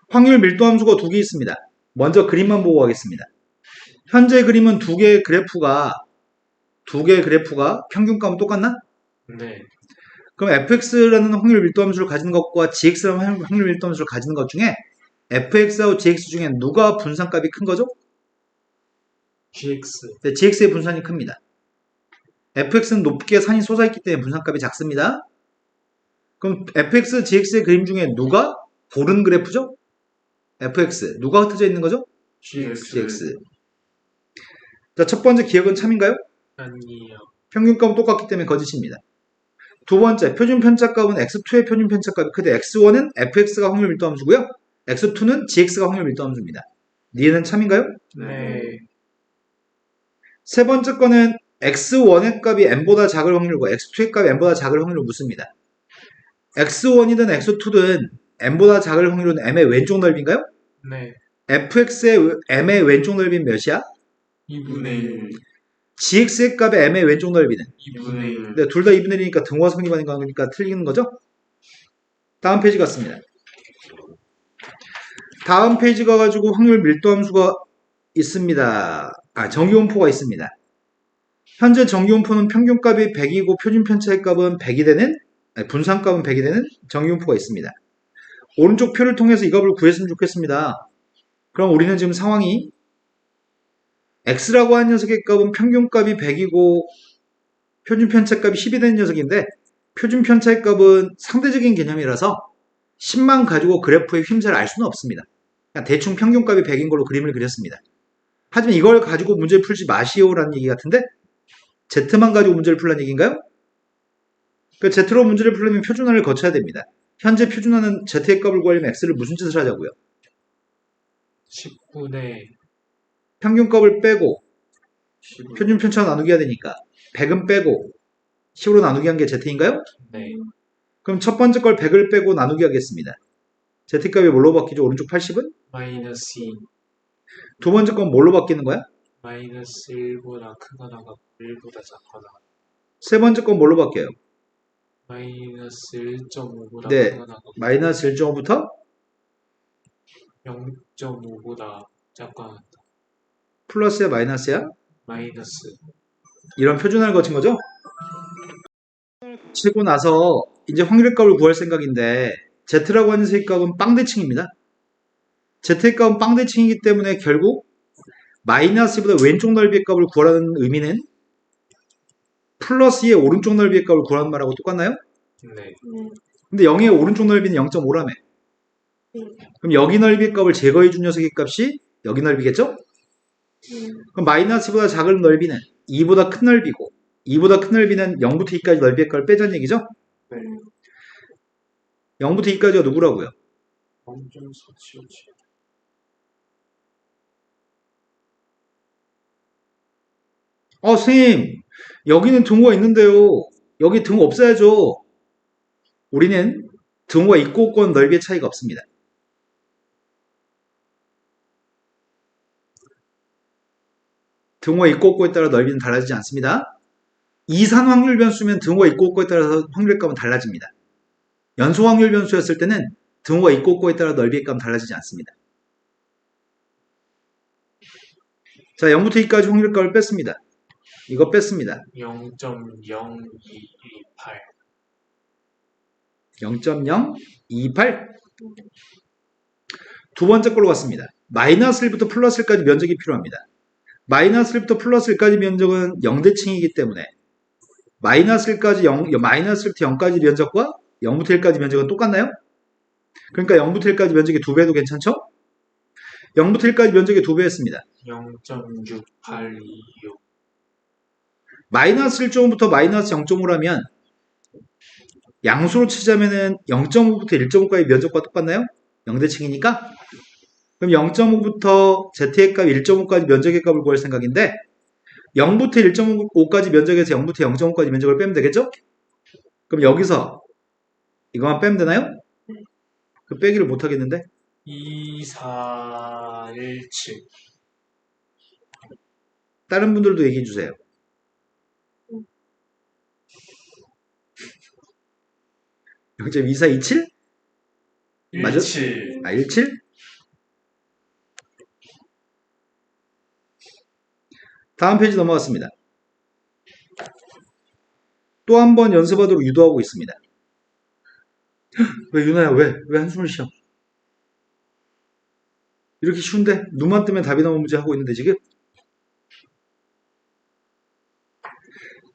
A: 확률 밀도 함수가 두 개 있습니다. 먼저 그림만 보고 가겠습니다. 현재 그림은 두 개의 그래프가 평균값은 똑같나?
B: 네.
A: 그럼 fx라는 확률 밀도 함수를 가진 것과 gx라는 확률 밀도 함수를 가지는 것 중에 fx하고 gx 중에 누가 분산값이 큰 거죠?
B: GX.
A: 네, gx의 분산이 큽니다. fx는 높게 산이 솟아있기 때문에 분산값이 작습니다. 그럼 fx, gx의 그림 중에 누가 고른 그래프죠? fx. 누가 흩어져 있는 거죠? gx. 자, 첫 번째 기억은 참인가요?
B: 아니요.
A: 평균값은 똑같기 때문에 거짓입니다. 두 번째, 표준 편차값은 x2의 표준 편차값이 크되 x1은 fx가 확률 밀도 함수고요. x2는 gx가 확률 밀도 함수입니다. 니에는 참인가요?
B: 네.
A: 세 번째 거는 x1의 값이 m보다 작을 확률과 x2의 값이 m보다 작을 확률을 묻습니다. x1이든 x2든 m보다 작을 확률은 m의 왼쪽 넓이인가요?
B: 네.
A: fx의 m의 왼쪽 넓이는 몇이야?
B: 2분의 1.
A: gx의 값의 m의 왼쪽 넓이는?
B: 2분의 1.
A: 근데 둘 다 2분의 1이니까 등호가 성립하는 거니까 틀리는 거죠? 다음 페이지 같습니다. 다음 페이지 가가지고 확률 밀도 함수가 있습니다. 정기분포가 있습니다. 현재 정기분포는 평균값이 100이고 표준 편차의 값은 100이 되는, 분산값은 100이 되는 정기분포가 있습니다. 오른쪽 표를 통해서 이 값을 구했으면 좋겠습니다. 그럼 우리는 지금 상황이 x라고 하는 녀석의 값은 평균값이 100이고 표준 편차값이 10이 되는 녀석인데 표준 편차의 값은 상대적인 개념이라서 10만 가지고 그래프의 휘임새를 알 수는 없습니다. 그냥 대충 평균값이 100인 걸로 그림을 그렸습니다. 하지만 이걸 가지고 문제를 풀지 마시오라는 얘기 같은데 Z만 가지고 문제를 풀라는 얘기인가요? 그 Z로 문제를 풀려면 표준화를 거쳐야 됩니다. 현재 표준화는 Z의 값을 구하려면 X를 무슨 짓을 하자고요?
B: 10분의
A: 평균값을 빼고
B: 10.
A: 표준 편차 나누기 해야 되니까 100은 빼고 10으로 나누기 한 게 Z인가요?
B: 네.
A: 그럼 첫 번째 걸 100을 빼고 나누기 하겠습니다. Z값이 뭘로 바뀌죠? 오른쪽 80은?
B: 마이너스 2.
A: 두 번째 건 뭘로 바뀌는 거야?
B: 마이너스 1보다 크거나 같고 1보다 작거나.
A: 세 번째 건 뭘로 바뀌어요?
B: 마이너스 1.5보다
A: 네.
B: 크거나 같고
A: 마이너스 1.5부터
B: 0.5보다 작거나 같다.
A: 플러스야 마이너스야?
B: 마이너스.
A: 이런 표준화를 거친 거죠? 치고 나서 이제 확률값을 구할 생각인데 Z라고 하는 세 값은 빵대칭입니다. Z의 값은 빵대칭이기 때문에 결국 마이너스보다 왼쪽 넓이의 값을 구하라는 의미는 플러스 2의 오른쪽 넓이의 값을 구하는 말하고 똑같나요?
B: 네.
A: 근데 0의 오른쪽 넓이는 0.5라며. 그럼 여기 넓이의 값을 제거해 준 녀석의 값이 여기 넓이겠죠? 그럼 마이너스보다 작은 넓이는 2보다 큰 넓이고 2보다 큰 넓이는 0부터 2까지 넓이의 값을 빼자는 얘기죠?
B: 네.
A: 0부터 2까지가 누구라고요?
B: 0.477.
A: 선생님, 여기는 등호가 있는데요. 여기 등호 없어야죠. 우리는 등호가 있고 없고는 넓이의 차이가 없습니다. 등호가 있고 없고에 따라 넓이는 달라지지 않습니다. 이산 확률 변수면 등호가 있고 없고에 따라서 확률의 값은 달라집니다. 연소 확률 변수였을 때는 등호가 있고 없고에 따라 넓이의 값은 달라지지 않습니다. 자, 0부터 2까지 확률의 값을 뺐습니다. 이거 뺐습니다.
B: 0.0228.
A: 0.028. 두 번째 걸로 갔습니다. 마이너스 1부터 플러스 1까지 면적이 필요합니다. 마이너스 1부터 플러스 1까지 면적은 0대칭이기 때문에 마이너스 1부터 0까지 면적과 0부터 1까지 면적은 똑같나요? 그러니까 0부터 1까지 면적이 2배도 괜찮죠? 0부터 1까지 면적이 2배 했습니다.
B: 0.6826.
A: 마이너스 1.5부터 마이너스 0.5라면 양수로 치자면은 0.5부터 1.5까지 면적과 똑같나요? 0대칭이니까 그럼 0.5부터 z의 값 1.5까지 면적의 값을 구할 생각인데 0부터 1.5까지 면적에서 0부터 0.5까지 면적을 빼면 되겠죠? 그럼 여기서 이거만 빼면 되나요? 그 빼기를 못 하겠는데
B: 2, 4, 1, 7.
A: 다른 분들도 얘기해 주세요. 0.2427? 맞아?
B: 17.
A: 17? 다음 페이지 넘어갔습니다. 또 한 번 연습하도록 유도하고 있습니다. 왜 유나야 왜 한숨을 쉬어? 이렇게 쉬운데 눈만 뜨면 답이 나오는 문제 하고 있는데 지금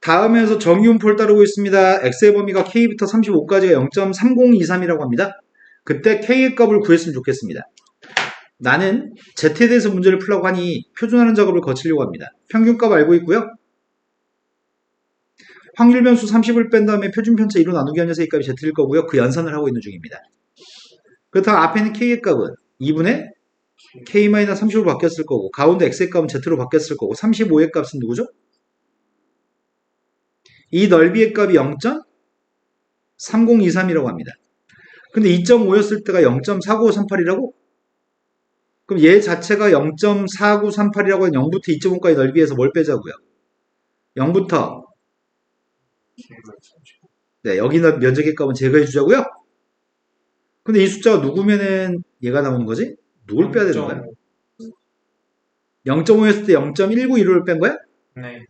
A: 다음에서 정기분포를 따르고 있습니다. x의 범위가 k부터 35까지가 0.3023이라고 합니다. 그때 k의 값을 구했으면 좋겠습니다. 나는 z에 대해서 문제를 풀려고 하니 표준화하는 작업을 거치려고 합니다. 평균값 알고 있고요. 확률 변수 30을 뺀 다음에 표준 편차 2로 나누기 한 녀석의 값이 z일 거고요. 그 연산을 하고 있는 중입니다. 그렇다면 앞에 있는 k의 값은 2분의 k-30으로 바뀌었을 거고 가운데 x의 값은 z로 바뀌었을 거고 35의 값은 누구죠? 이 넓이의 값이 0.3023이라고 합니다. 근데 2.5였을 때가 0.49538이라고? 그럼 얘 자체가 0.4938이라고 하면 0부터 2.5까지 넓이에서 뭘 빼자고요? 0부터 네, 여기 면적의 값은 제거해 주자고요? 근데 이 숫자가 누구면은 얘가 나오는 거지? 누굴 빼야 되는 거야? 0.5였을 때 0.1915를 뺀 거야?
B: 네.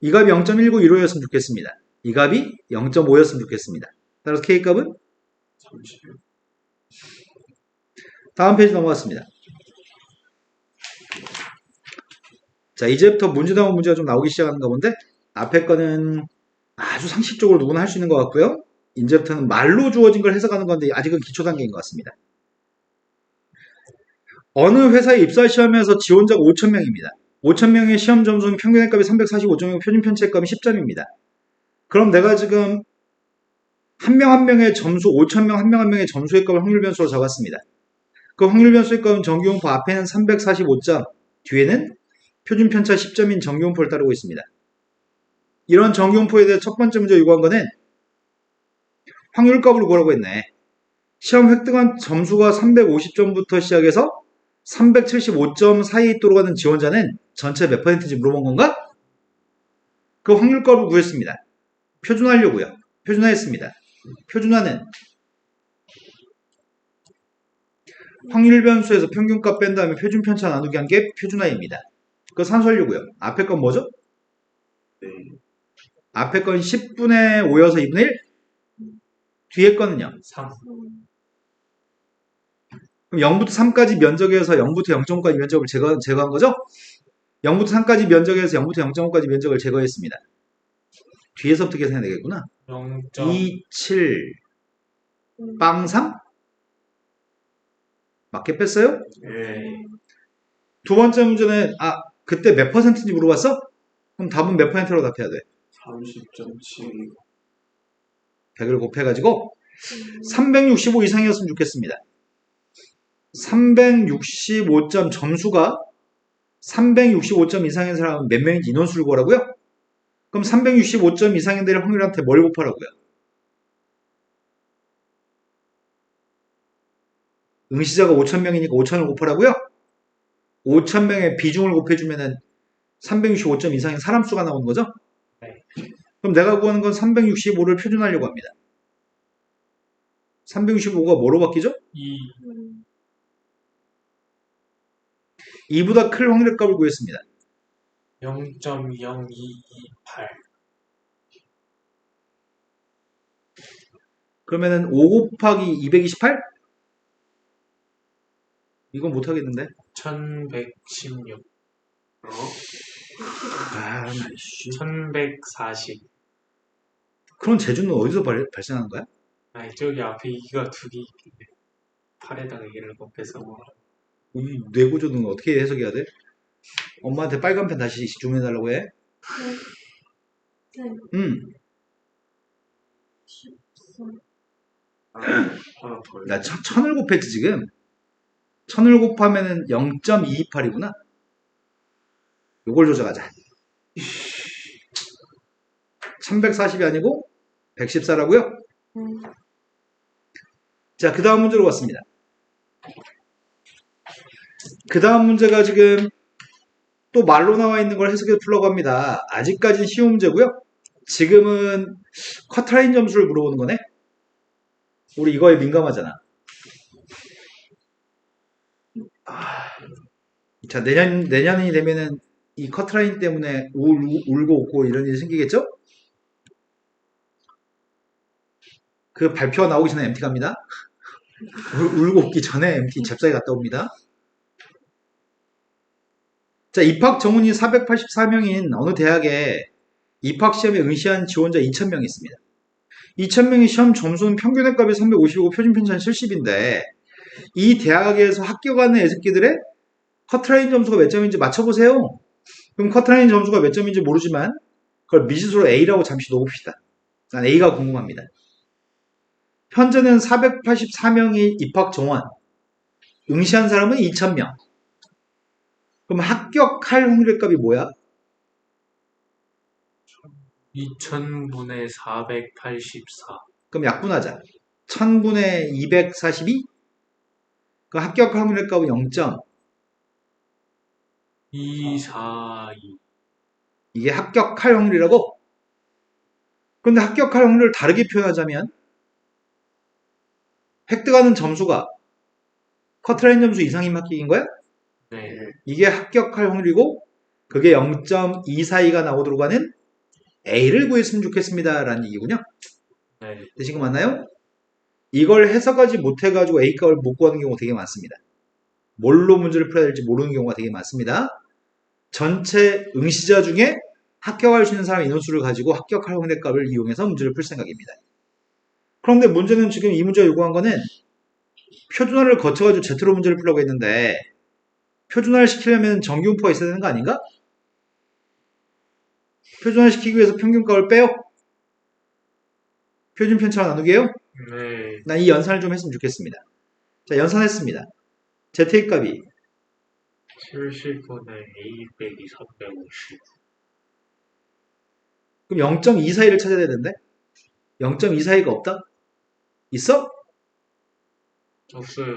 A: 이 값이 0.1915였으면 좋겠습니다. 이 값이 0.5였으면 좋겠습니다. 따라서 K 값은
B: 30.
A: 다음 페이지 넘어갔습니다. 자, 이제부터 문제 다운 문제가 좀 나오기 시작하는가 본데 앞에 거는 아주 상식적으로 누구나 할 수 있는 것 같고요. 이제부터는 말로 주어진 걸 해석하는 건데 아직은 기초 단계인 것 같습니다. 어느 회사에 입사 시험에서 지원자가 5,000명입니다. 5,000명의 시험 점수는 평균의 값이 345점이고 표준 편차의 값이 10점입니다. 그럼 내가 지금 한 명 한 명의 점수 5,000명 한 명 한 명의 점수의 값을 확률 변수로 잡았습니다. 그 확률 변수의 값은 정규분포 앞에는 345점, 뒤에는 표준 편차 10점인 정규분포를 따르고 있습니다. 이런 정규분포에 대해 첫 번째 문제 요구한 거는 확률값을 구하라고 했네. 시험 획득한 점수가 350점부터 시작해서 375점 사이에 있도록 하는 지원자는 전체 몇 퍼센트인지 물어본 건가? 그 확률값을 구했습니다. 표준화하려고요. 표준화했습니다. 표준화는 확률 변수에서 평균값 뺀 다음에 표준 편차 나누기 한 게 표준화입니다. 그거 산수하려고요. 앞에 건 뭐죠? 앞에 건 10분의 5여서 2분의 1? 뒤에 거는요?
B: 3.
A: 그럼 0부터 3까지 면적에서 0부터 0.5까지 면적을 제거한 거죠? 0부터 3까지 면적에서 0부터 0.5까지 면적을 제거했습니다. 뒤에서부터 계산해야 되겠구나.
B: 0.
A: 2, 7, 빵 3? 맞게 뺐어요?
B: 네.
A: 두 번째 문제는 그때 몇 퍼센트인지 물어봤어? 그럼 답은 몇 퍼센트로 답해야 돼?
B: 30.7.
A: 100을 곱해가지고 365 이상이었으면 좋겠습니다. 365점 점수가 365점 이상인 사람은 몇 명인지 인원수를 구하라고요? 그럼 365점 이상인 데를 확률한테 뭘 곱하라고요? 응시자가 5,000명이니까 5,000을 곱하라고요? 5,000명의 비중을 곱해주면은 365점 이상인 사람 수가 나오는 거죠?
B: 네.
A: 그럼 내가 구하는 건 365를 표준하려고 합니다. 365가 뭐로 바뀌죠?
B: 2.
A: 2보다 클 확률값을 구했습니다.
B: 0.0228.
A: 그러면은 5 곱하기 228? 이건 못하겠는데?
B: 1116.
A: 날씨.
B: 1140.
A: 그런 재주는 어디서 발생하는 거야?
B: 저기 앞에 이가 두 개 있는데 8에다가 얘를 곱해서
A: 이 뇌구조는 어떻게 해석해야 돼? 엄마한테 빨간 펜 다시 주문해달라고 해?
C: 네.
A: 응.
C: 14.
B: 하나 더.
A: 나 1000을 곱했지 지금. 1000을 곱하면은 0.228이구나. 요걸 조정하자. 1140이 아니고 114라고요? 자, 그 다음 문제로 왔습니다. 그 다음 문제가 지금 또 말로 나와 있는 걸 해석해서 풀려고 합니다. 아직까지는 쉬운 문제고요. 지금은 커트라인 점수를 물어보는 거네. 우리 이거에 민감하잖아. 자, 내년이 되면은 이 커트라인 때문에 울고 웃고 이런 일이 생기겠죠? 그 발표가 나오기 전에 MT 갑니다. 울고 웃기 전에 MT 잽싸게 갔다 옵니다. 자, 입학 정원이 484명인 어느 대학에 입학시험에 응시한 지원자 2000명이 있습니다. 2000명의 시험 점수는 평균 학급이 350이고 표준 편차는 70인데 이 대학에서 합격하는 애새끼들의 커트라인 점수가 몇 점인지 맞춰보세요. 그럼 커트라인 점수가 몇 점인지 모르지만 그걸 미지수로 A라고 잠시 놓읍시다. 난 A가 궁금합니다. 현재는 484명이 입학 정원, 응시한 사람은 2000명. 그럼 합격할 확률의 값이 뭐야?
B: 2000분의 484.
A: 그럼 약분하자. 1000분의 242? 그 합격 확률의 값은 0점.
B: 242.
A: 이게 합격할 확률이라고? 그런데 합격할 확률을 다르게 표현하자면 획득하는 점수가 커트라인 점수 이상인 합격인 거야?
B: 네.
A: 이게 합격할 확률이고 그게 0.242가 나오도록 하는 A를 구했으면 좋겠습니다. 라는 얘기군요.
B: 네.
A: 되신 거 맞나요? 이걸 해석하지 못해가지고 A값을 못 구하는 경우가 되게 많습니다. 뭘로 문제를 풀어야 될지 모르는 경우가 되게 많습니다. 전체 응시자 중에 합격할 수 있는 사람 인원수를 가지고 합격할 확률의 값을 이용해서 문제를 풀 생각입니다. 그런데 문제는 지금 이 문제가 요구한 거는 표준화를 거쳐가지고 Z로 문제를 풀려고 했는데 표준화를 시키려면 정규분포가 있어야 되는 거 아닌가? 표준화 시키기 위해서 평균값을 빼요. 표준 편차로 나누게요.
B: 네.
A: 난 이 연산을 좀 했으면 좋겠습니다. 자, 연산했습니다. Z의 값이
B: 70분의 A 빼기 350.
A: 그럼 0.242를 찾아야 되는데 0.242가 없다? 있어?
B: 없어요.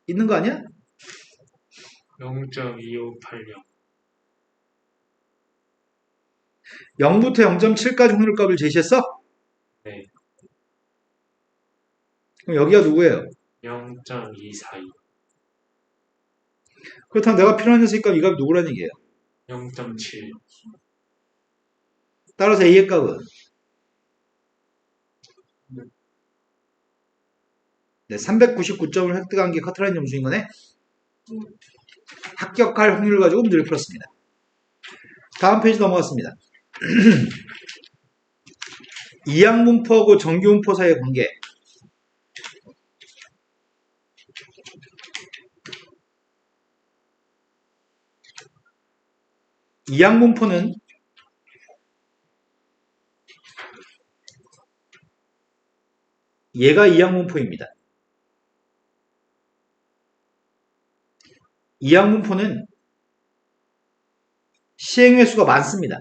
A: 있는 거 아니야?
B: 0.2580.
A: 0부터 0.7까지 확률값을 제시했어?
B: 네.
A: 그럼 여기가 누구예요?
B: 0.242.
A: 그렇다면 내가 필요한 녀석의 값, 이 값이 누구라는 얘기예요?
B: 0.7.
A: 따라서 A의 값은 네, 399점을 획득한 게 커트라인 점수인 거네? 합격할 확률을 가지고 문제를 풀었습니다. 다음 페이지 넘어갔습니다. 이항분포하고 정규분포 사이의 관계. 이항분포는 얘가 이항분포입니다. 이항분포는 시행횟수가 많습니다.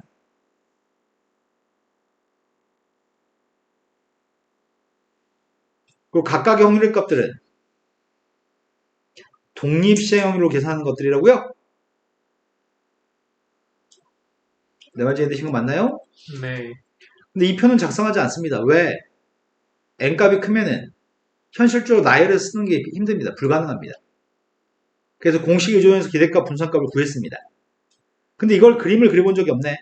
A: 그리고 각각의 확률의 값들은 독립시행 확률로 계산하는 것들이라고요? 내 말 이해되신 거 맞나요?
B: 네.
A: 근데 이 표는 작성하지 않습니다. 왜? n값이 크면은 현실적으로 나열을 쓰는 게 힘듭니다. 불가능합니다. 그래서 공식 의존해서 기대값 분산값을 구했습니다. 근데 이걸 그림을 그려본 적이 없네.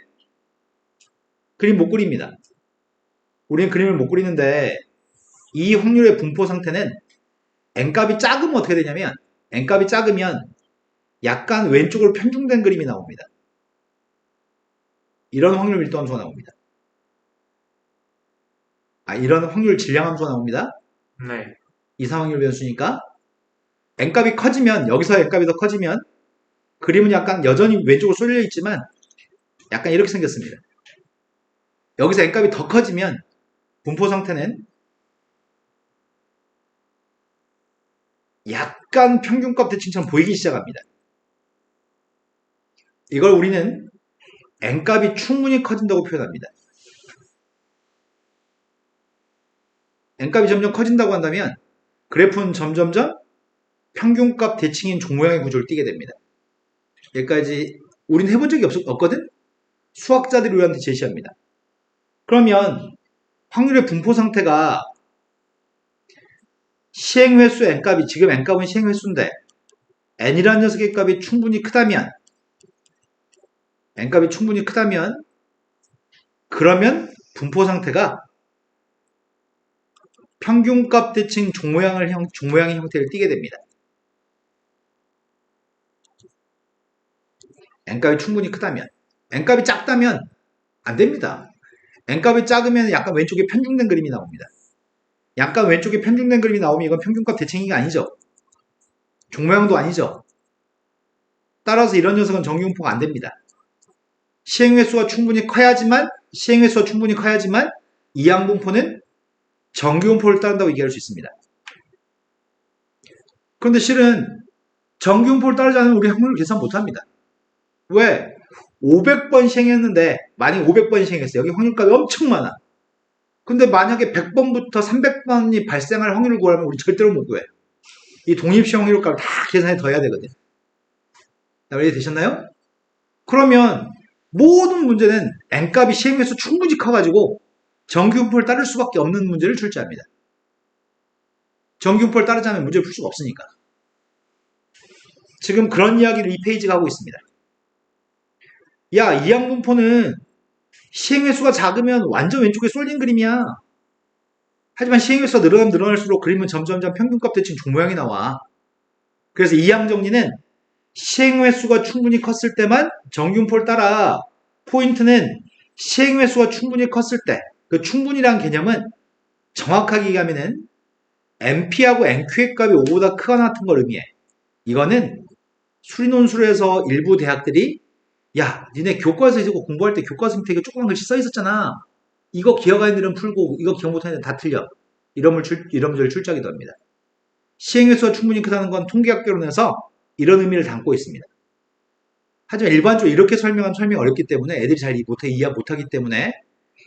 A: 그림 못 그립니다. 우리는 그림을 못 그리는데 이 확률의 분포 상태는 n값이 작으면 어떻게 되냐면 n값이 작으면 약간 왼쪽으로 편중된 그림이 나옵니다. 이런 확률 밀도 함수가 나옵니다. 이런 확률 질량 함수가 나옵니다.
B: 네.
A: 이상 확률 변수니까 n값이 커지면 여기서 n값이 더 커지면 그림은 약간 여전히 왼쪽으로 쏠려 있지만 약간 이렇게 생겼습니다. 여기서 n값이 더 커지면 분포 상태는 약간 평균값 대칭처럼 보이기 시작합니다. 이걸 우리는 n값이 충분히 커진다고 표현합니다. n값이 점점 커진다고 한다면 그래프는 점점점 평균값 대칭인 종모양의 구조를 띠게 됩니다. 여기까지 우리는 해본 적이 없거든? 수학자들이 우리한테 제시합니다. 그러면 확률의 분포 상태가 시행횟수 n값이 지금 n값은 시행횟수인데 n이라는 녀석의 값이 충분히 크다면 n값이 충분히 크다면 그러면 분포 상태가 평균값 대칭 종모양의 형태를 띠게 됩니다. n값이 충분히 크다면 n값이 작다면 안 됩니다. n값이 작으면 약간 왼쪽에 편중된 그림이 나옵니다. 약간 왼쪽에 편중된 그림이 나오면 이건 평균값 대칭이가 아니죠. 종모양도 아니죠. 따라서 이런 녀석은 정규분포가 안 됩니다. 시행횟수가 충분히 커야지만 이항분포는 정규분포를 따른다고 얘기할 수 있습니다. 그런데 실은 정규분포를 따르지 않으면 우리 확률을 계산 못합니다. 왜? 500번 시행했는데 만약 500번 시행했어요. 여기 확률값이 엄청 많아. 근데 만약에 100번부터 300번이 발생할 확률을 구하면 우리 절대로 못 구해. 이 독립시행 확률값을 다 계산해 더해야 되거든. 이해 되셨나요? 그러면 모든 문제는 n값이 시행횟수 충분히 커가지고 정규분포를 따를 수밖에 없는 문제를 출제합니다. 정규분포를 따르지 않으면 문제를 풀 수가 없으니까. 지금 그런 이야기를 이 페이지가 하고 있습니다. 야, 이항분포는 시행횟수가 작으면 완전 왼쪽에 쏠린 그림이야. 하지만 시행횟수가 늘어나면 늘어날수록 그림은 점점점 평균값 대칭 종모양이 나와. 그래서 이항정리는 시행횟수가 충분히 컸을 때만 정규분포를 따라. 포인트는 시행횟수가 충분히 컸을 때, 그 충분히란 개념은 정확하게 얘기하면은 NP하고 NQ의 값이 5보다 크거나 같은 걸 의미해. 이거는 수리논술에서 일부 대학들이 야, 니네 교과서 이거 공부할 때 교과서 밑에 이거 조그만 글씨 써 있었잖아. 이거 기억하는 애들은 풀고 이거 기억 못하는 애들은 다 틀려. 이런 문제를 출제하기도 합니다. 시행횟수가 충분히 크다는 건 통계학개론에서 이런 의미를 담고 있습니다. 하지만 일반적으로 이렇게 설명하면 설명이 어렵기 때문에 애들이 잘 이해 못하기 때문에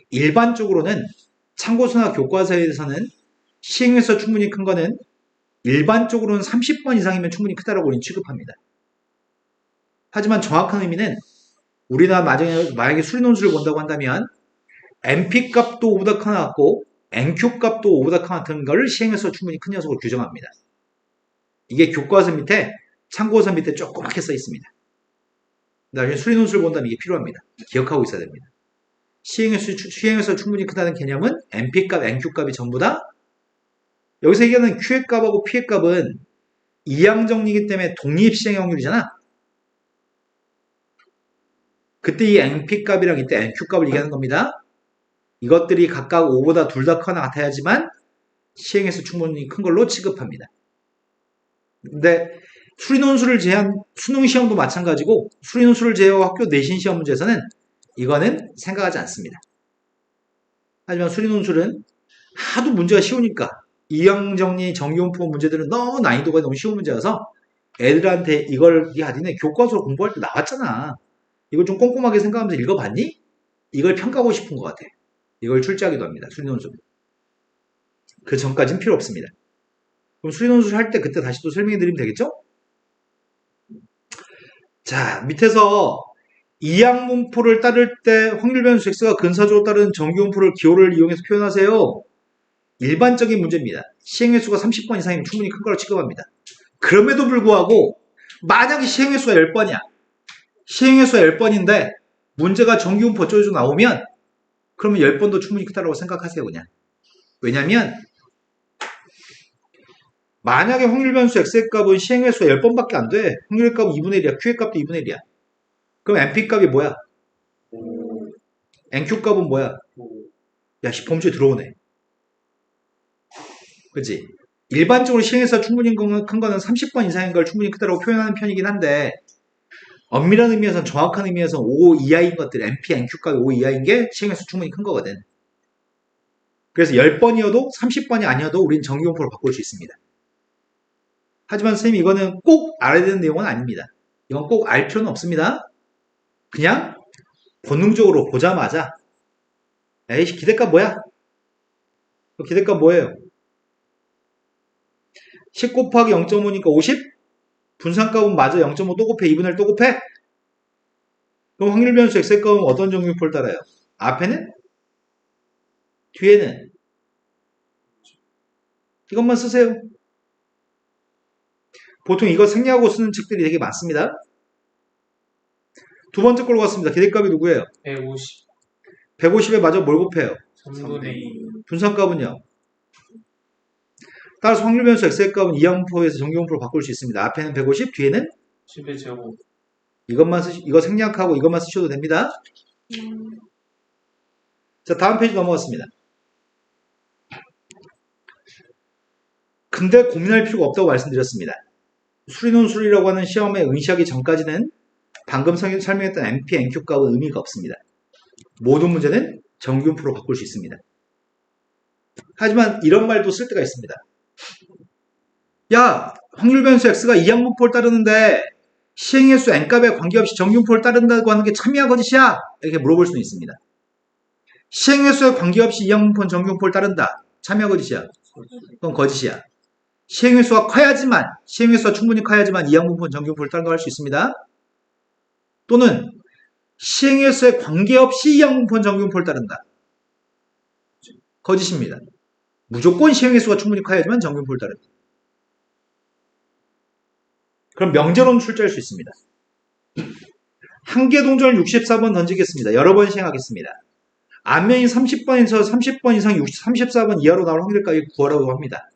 A: 일반적으로는 참고서나 교과서에서는 시행횟수가 충분히 큰 거는 일반적으로는 30번 이상이면 충분히 크다라고 우리는 취급합니다. 하지만 정확한 의미는 우리나라 만약에 수리논술을 본다고 한다면 NP 값도 5보다 큰 같고 NQ 값도 5보다 큰 같은 걸 시행해서 충분히 큰 녀석으로 규정합니다. 이게 교과서 밑에 참고서 밑에 조그맣게 써 있습니다. 나중에 수리논술 본다면 이게 필요합니다. 기억하고 있어야 됩니다. 시행해서 충분히 크다는 개념은 NP 값, NQ 값이 전부 다 여기서 얘기하는 Q의 값하고 P의 값은 이항정리이기 때문에 독립시행 확률이잖아. 그때 이 NP 값이랑 이때 NQ 값을 얘기하는 겁니다. 이것들이 각각 5보다 둘 다 크거나 같아야지만 시행에서 충분히 큰 걸로 취급합니다. 근데 수리논술을 제한 수능시험도 마찬가지고 수리논술을 제외하고 학교 내신 시험 문제에서는 이거는 생각하지 않습니다. 하지만 수리논술은 하도 문제가 쉬우니까 이항정리 정규분포 문제들은 너무 난이도가 너무 쉬운 문제여서 애들한테 이걸 야 니네 교과서로 공부할 때 나왔잖아. 이걸 좀 꼼꼼하게 생각하면서 읽어봤니? 이걸 평가하고 싶은 것 같아. 이걸 출제하기도 합니다. 수리논술. 그 전까지는 필요 없습니다. 그럼 수리논술 할 때 그때 다시 또 설명해 드리면 되겠죠? 자, 밑에서 이항분포를 따를 때 확률 변수 x가 근사적으로 따르는 정규분포를 기호를 이용해서 표현하세요. 일반적인 문제입니다. 시행횟수가 30번 이상이면 충분히 큰 거로 취급합니다. 그럼에도 불구하고 만약에 시행횟수가 10번이야. 시행횟수가 10번인데 문제가 정규분포 어쩌고 나오면 그러면 10번도 충분히 크다고 생각하세요. 그냥. 왜냐면 만약에 확률 변수 x의 값은 시행횟수가 10번밖에 안 돼. 확률의 값은 2분의 1이야. q의 값도 2분의 1이야. 그럼 np 값이 뭐야? nq 값은 뭐야? 야, 범주에 들어오네. 그치? 일반적으로 시행해서 충분히 큰 거는 30번 이상인 걸 충분히 크다고 표현하는 편이긴 한데 엄밀한 의미에서 정확한 의미에서 5 이하인 것들 NP, NQ 값이 5 이하인 게 시행해서 충분히 큰 거거든. 그래서 10번이어도 30번이 아니어도 우린 정규분포로 바꿀 수 있습니다. 하지만 선생님 이거는 꼭 알아야 되는 내용은 아닙니다. 이건 꼭 알 필요는 없습니다. 그냥 본능적으로 보자마자 에이씨 기대값 뭐야? 기대값 뭐예요? 10 곱하기 0.5니까 50? 분산값은 맞아 0.5 또 곱해 2분의 1 또 곱해? 그럼 확률 변수 x의 값은 어떤 정규표를 따라요? 앞에는? 뒤에는? 이것만 쓰세요. 보통 이거 생략하고 쓰는 책들이 되게 많습니다. 두 번째 걸로 갔습니다. 기대값이 누구예요?
B: 150,
A: 150에 마저 뭘 곱해요?
B: 3분의 2,
A: 분산값은요? 따라서 확률 변수 x의 값은 이항분포에서 정규분포로 바꿀 수 있습니다. 앞에는 150, 뒤에는
B: 10의 제곱,
A: 이거 생략하고 이것만 쓰셔도 됩니다. 자, 다음 페이지 넘어갔습니다. 근데 고민할 필요가 없다고 말씀드렸습니다. 수리논술이라고 하는 시험에 응시하기 전까지는 방금 설명했던 NP, NQ 값은 의미가 없습니다. 모든 문제는 정규분포로 바꿀 수 있습니다. 하지만 이런 말도 쓸 때가 있습니다. 야, 확률 변수 x가 이항분포를 따르는데 시행횟수 n값에 관계없이 정규분포를 따른다고 하는 게 참이야 거짓이야? 이렇게 물어볼 수는 있습니다. 시행횟수에 관계없이 이항분포는 정규분포를 따른다. 참이야 거짓이야? 그건 거짓이야. 시행횟수가 커야지만, 시행횟수가 충분히 커야지만 이항분포는 정규분포를 따른다고 할 수 있습니다. 또는 시행횟수에 관계없이 이항분포는 정규분포를 따른다. 거짓입니다. 무조건 시행횟수가 충분히 커야지만 정규분포를 따른다. 그럼 명제로는 출제할 수 있습니다. 한계 동전을 64번 던지겠습니다. 여러 번 시행하겠습니다. 앞면이 30번에서 30번 이상 34번 이하로 나올 확률까지 구하라고 합니다.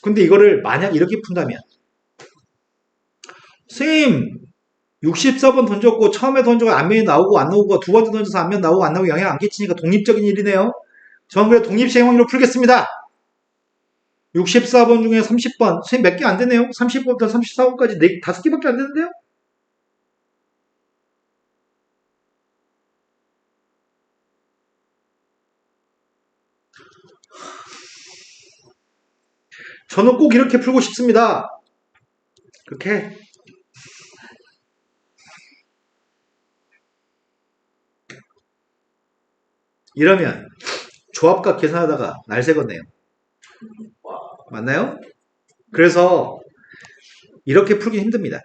A: 근데 이거를 만약 이렇게 푼다면 선생님 64번 던졌고 처음에 던져고 앞면이 나오고 안 나오고 두 번째 던져서 앞면 나오고 안 나오고 영향 안 끼치니까 독립적인 일이네요. 저는 그래 독립시행 확률로 풀겠습니다. 64번 중에 30번 선생님 몇 개 안 되네요. 30번부터 34번까지 5개밖에 안 되는데요. 저는 꼭 이렇게 풀고 싶습니다. 그렇게 이러면 조합값 계산하다가 날 새겠네요. 맞나요? 그래서 이렇게 풀기 힘듭니다.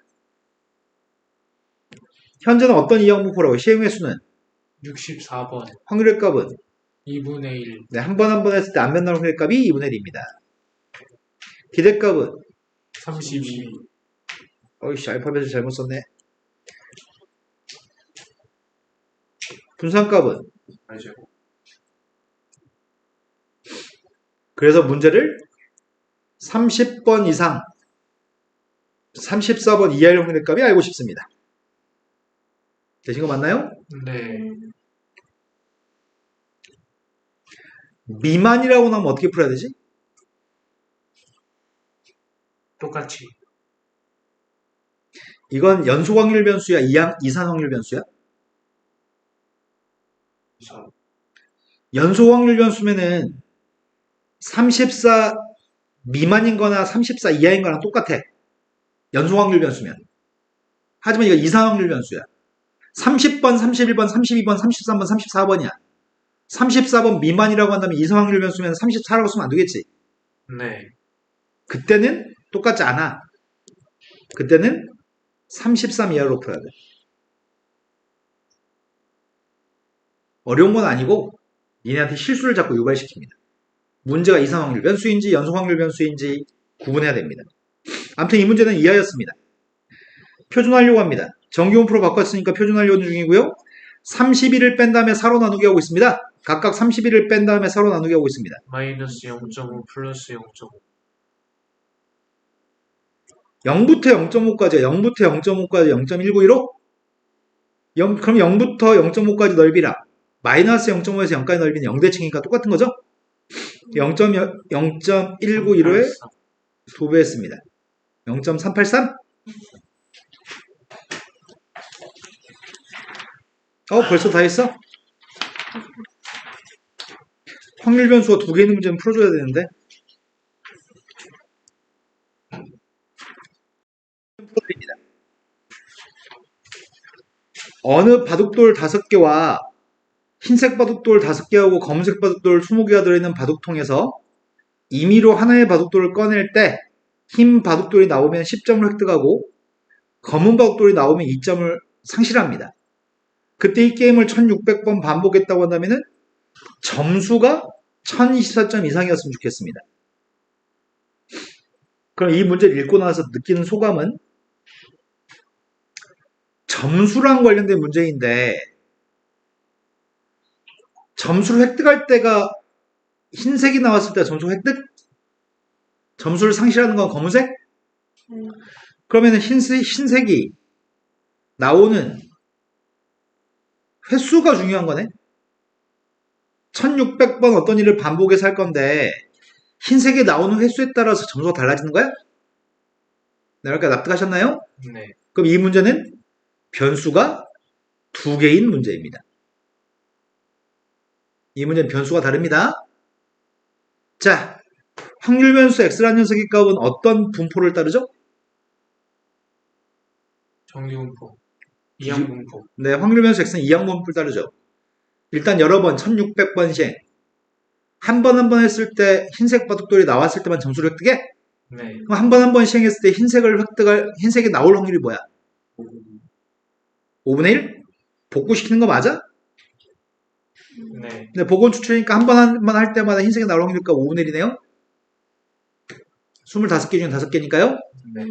A: 현재는 어떤 이항분포라고? 시행횟수는
B: 64번,
A: 확률의 값은
B: 2분의 1,
A: 네, 한 번 했을 때 앞면 나올 확률의 값이 2분의 1입니다. 기대값은
B: 32,
A: 어이씨 알파벳을 잘못 썼네. 분산값은
B: 알죠?
A: 그래서 문제를 30번 이상 34번 이하의 확률의 값이 알고 싶습니다. 되신 거 맞나요?
B: 네,
A: 미만이라고 나오면 어떻게 풀어야 되지?
B: 똑같이
A: 이건 연속 확률 변수야? 이산 확률 변수야? 연속 확률 변수면은 34 미만인 거나 34 이하인 거랑 똑같아. 연속 확률 변수면. 하지만 이거 이산 확률 변수야. 30번, 31번, 32번, 33번, 34번이야. 34번 미만이라고 한다면 이산 확률 변수면 34라고 쓰면 안 되겠지.
B: 네,
A: 그때는 똑같지 않아. 그때는 33 이하로 풀어야 돼. 어려운 건 아니고 니네한테 실수를 자꾸 유발시킵니다. 문제가 이산 확률 변수인지 연속 확률 변수인지 구분해야 됩니다. 아무튼 이 문제는 이하였습니다. 표준하려고 합니다. 정규분포로 바꿨으니까 표준하려는 중이고요. 31을 뺀 다음에 4로 나누기 하고 있습니다. 각각 31을 뺀 다음에 4로 나누기 하고 있습니다.
B: 마이너스 0.5 플러스 0.5,
A: 0부터 0.5까지 0부터 0.5까지 0.191로? 그럼 0부터 0.5까지 넓이랑 마이너스 0.5에서 0까지 넓이는 0대칭이니까 똑같은 거죠? 0.191호에 2배 했습니다. 0.383? 벌써 다 했어? 확률 변수가 2개 있는 문제는 풀어줘야 되는데 어느 바둑돌 5개와 흰색 바둑돌 5개하고 검은색 바둑돌 20개가 들어있는 바둑통에서 임의로 하나의 바둑돌을 꺼낼 때 흰 바둑돌이 나오면 10점을 획득하고 검은 바둑돌이 나오면 2점을 상실합니다. 그때 이 게임을 1600번 반복했다고 한다면 점수가 1024점 이상이었으면 좋겠습니다. 그럼 이 문제를 읽고 나서 느끼는 소감은 점수랑 관련된 문제인데 점수를 획득할 때가 흰색이 나왔을 때 점수 획득? 점수를 상실하는 건 검은색? 그러면 흰색이 나오는 횟수가 중요한 거네. 1600번 어떤 일을 반복해서 할 건데 흰색이 나오는 횟수에 따라서 점수가 달라지는 거야? 네, 그러니까 납득하셨나요?
B: 네.
A: 그럼 이 문제는 변수가 2개인 문제입니다. 이 문제는 변수가 다릅니다. 자, 확률 변수 x라는 녀석의 값은 어떤 분포를 따르죠?
B: 정규분포. 이항분포.
A: 네, 확률 변수 x는 이항분포를 따르죠. 일단 여러 번, 1600번 시행. 한 번 한 번 했을 때 흰색 바둑돌이 나왔을 때만 점수를 획득해?
B: 네.
A: 그럼 한 번 한 번 시행했을 때 흰색이 나올 확률이 뭐야? 5분의 1? 복구시키는 거 맞아?
B: 네.
A: 근데 복원 추출이니까 한 번 한 번 할 때마다 흰색이 나올 확률이니까 5분의 1이네요? 25개 중에 5개니까요?
B: 네.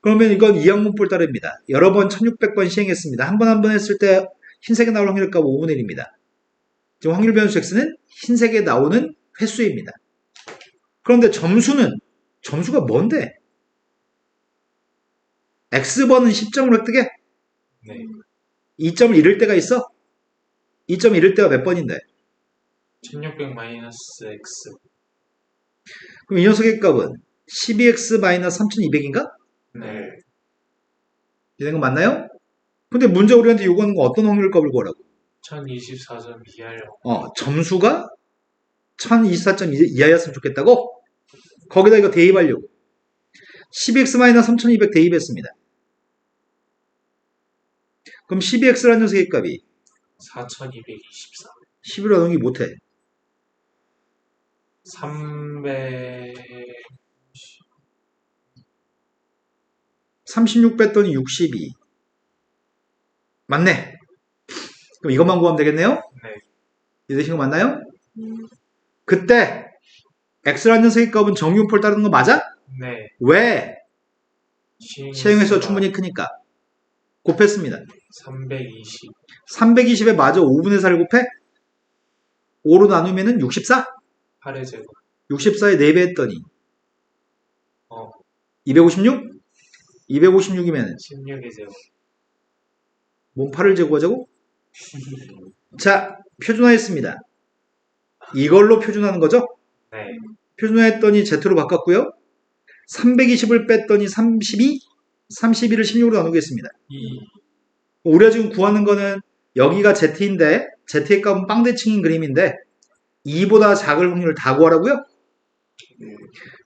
A: 그러면 이건 이항분포를 따릅니다. 여러 번 1600번 시행했습니다. 한 번 한 번 했을 때 흰색이 나올 확률값 5분의 1입니다. 지금 확률 변수 x는 흰색에 나오는 횟수입니다. 그런데 점수가 뭔데? x번은 10점을 획득해?
B: 네.
A: 2점을 잃을 때가 있어? 2점을 잃을 때가 몇 번인데?
B: 1600 마이너스 x.
A: 그럼 이 녀석의 값은 12x-3200인가?
B: 네.
A: 이런 거 맞나요? 근데 문제 우리한테 요구하는 건 어떤 확률값을 구하라고?
B: 1024점 이하요.
A: 점수가 1024점 이하였으면 좋겠다고? 거기다 이거 대입하려고. 12x-3200 대입했습니다. 그럼 12x라는 녀석의 값이
B: 4224.
A: 11을 나누기 못해.
B: 300.
A: 36 뺐더니 62. 맞네. 그럼 이것만 구하면 되겠네요?
B: 네.
A: 이해되신 거 맞나요? 그때 x라는 녀석의 값은 정규분포를 따르는 거 맞아?
B: 네.
A: 왜? 시행회수가
B: 시행횟수가
A: 충분히 크니까. 곱했습니다.
B: 320.
A: 320에 마저 5분의 4를 곱해? 5로 나누면은 64?
B: 8의 제곱.
A: 64에 4배 했더니
B: 어.
A: 256? 256이면
B: 16의 제곱.
A: 몸 8을 제곱하자고? 자, 표준화했습니다. 이걸로 표준화하는 거죠?
B: 네.
A: 표준화했더니 Z로 바꿨고요. 320을 뺐더니 32? 32를 16으로 나누겠습니다.
B: 2.
A: 우리가 지금 구하는 거는 여기가 Z인데 Z의 값은 빵대칭인 그림인데 2보다 작을 확률을 다 구하라고요?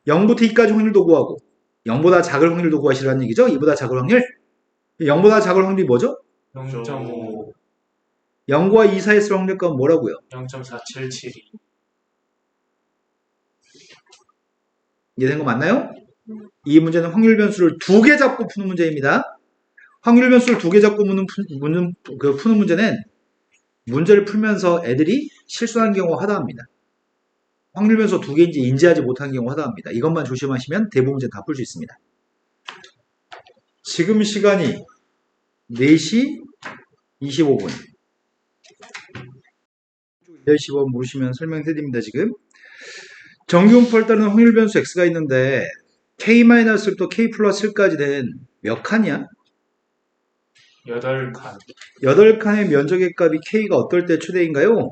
A: 0부터 2까지 확률도 구하고 0보다 작을 확률도 구하시라는 얘기죠? 2보다 작을 확률? 0보다 작을 확률이 뭐죠?
B: 0.5.
A: 0과 2 사이의 확률값은 뭐라고요?
B: 0.4772.
A: 이해된 거 맞나요? 이 문제는 확률 변수를 2개 잡고 푸는 문제입니다. 확률 변수를 2개 잡고 푸는 문제는 문제를 풀면서 애들이 실수하는 경우가 하다합니다. 확률 변수 2개인지 인지하지 못하는 경우가 하다합니다. 이것만 조심하시면 대부분 문제 다 풀 수 있습니다. 지금 시간이 4시 25분. 10시 10분 물으시면 설명해드립니다. 지금 정규분포를 따르는 확률 변수 x가 있는데 k-1또 k 플러스 1까지 된 몇 칸이야?
B: 8칸.
A: 8칸의 면적의 값이 k가 어떨 때 최대인가요?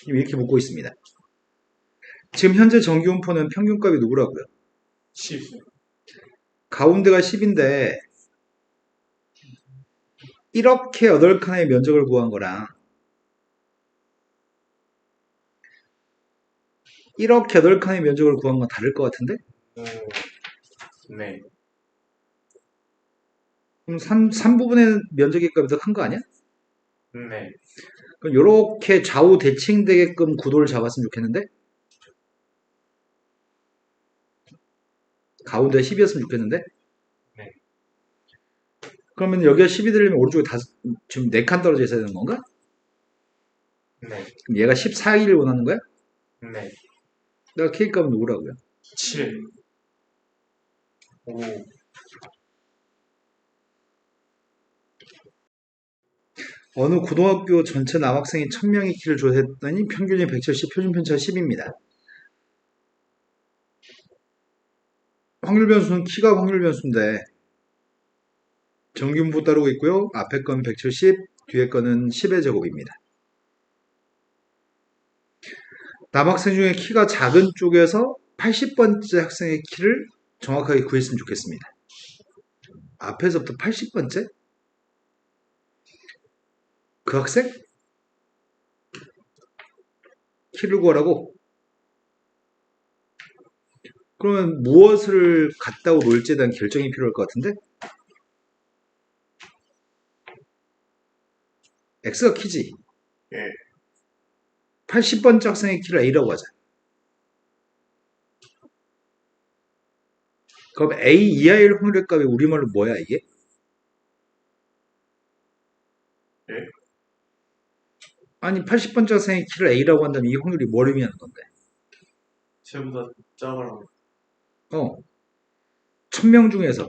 A: 이렇게 묻고 있습니다. 지금 현재 정규분포는 평균값이 누구라고요?
B: 10.
A: 가운데가 10인데 이렇게 8칸의 면적을 구한 거랑 이렇게 8칸의 면적을 구한 건 다를 것 같은데?
B: 오. 네.
A: 그럼 3부분의 면적의 값이 더 큰 거 아니야?
B: 네.
A: 그럼 요렇게 좌우 대칭되게끔 구도를 잡았으면 좋겠는데? 가운데 10이었으면 좋겠는데?
B: 네.
A: 그러면 여기가 10이 되려면 오른쪽에 지금 4칸 떨어져 있어야 되는 건가?
B: 네.
A: 그럼 얘가 14를 원하는 거야?
B: 네.
A: 내가 K 값은 누구라고요?
B: 7. 5.
A: 어느 고등학교 전체 남학생이 1000명의 키를 조사했더니 평균이 170, 표준 편차가 10입니다. 확률 변수는 키가 확률 변수인데 정규분포 따르고 있고요. 앞에 건 170, 뒤에 거는 10의 제곱입니다. 남학생 중에 키가 작은 쪽에서 80번째 학생의 키를 정확하게 구했으면 좋겠습니다. 앞에서부터 80번째? 그 학생? 키를 구하라고? 그러면 무엇을 갖다고 놀지에 대한 결정이 필요할 것 같은데? X가 키지.
B: 예.
A: 80번째 학생의 키를 A라고 하자. 그럼 A 이하일 확률의 값이 우리말로 뭐야 이게?
B: 예?
A: 아니 80번째 학생의 키를 A라고 한다면 이 확률이 뭘 의미하는 건데?
B: 쟤보다 작으라고.
A: 1000명 중에서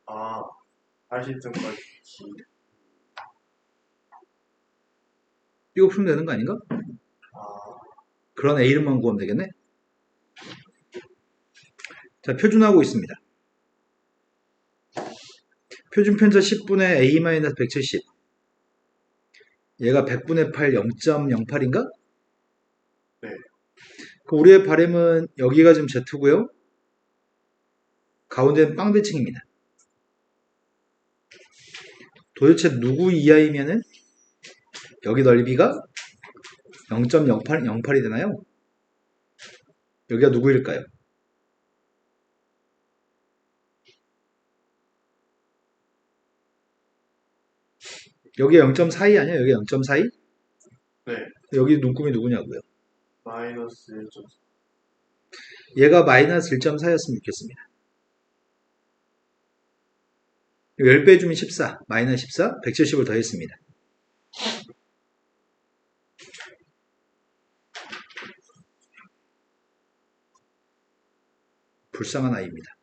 B: 아, 80등까지.
A: 이거 풀면 되는 거 아닌가?
B: 아,
A: 그런 A 이름만 구하면 되겠네? 자, 표준하고 있습니다. 표준 편차 10분의 A-170. 얘가 100분의 8, 0.08인가?
B: 네.
A: 그럼 우리의 바램은 여기가 지금 Z고요. 가운데는 빵대칭입니다. 도대체 누구 이하이면은 여기 넓이가 0.08이 되나요? 여기가 누구일까요? 여기가 0.42 아니야? 여기가 0.42?
B: 네.
A: 여기 눈금이 누구냐고요?
B: 마이너스 1점.
A: 얘가 마이너스 1.4였으면 좋겠습니다. 10배 주면 14, 마이너스 14, 170을 더했습니다. 불쌍한 아이입니다.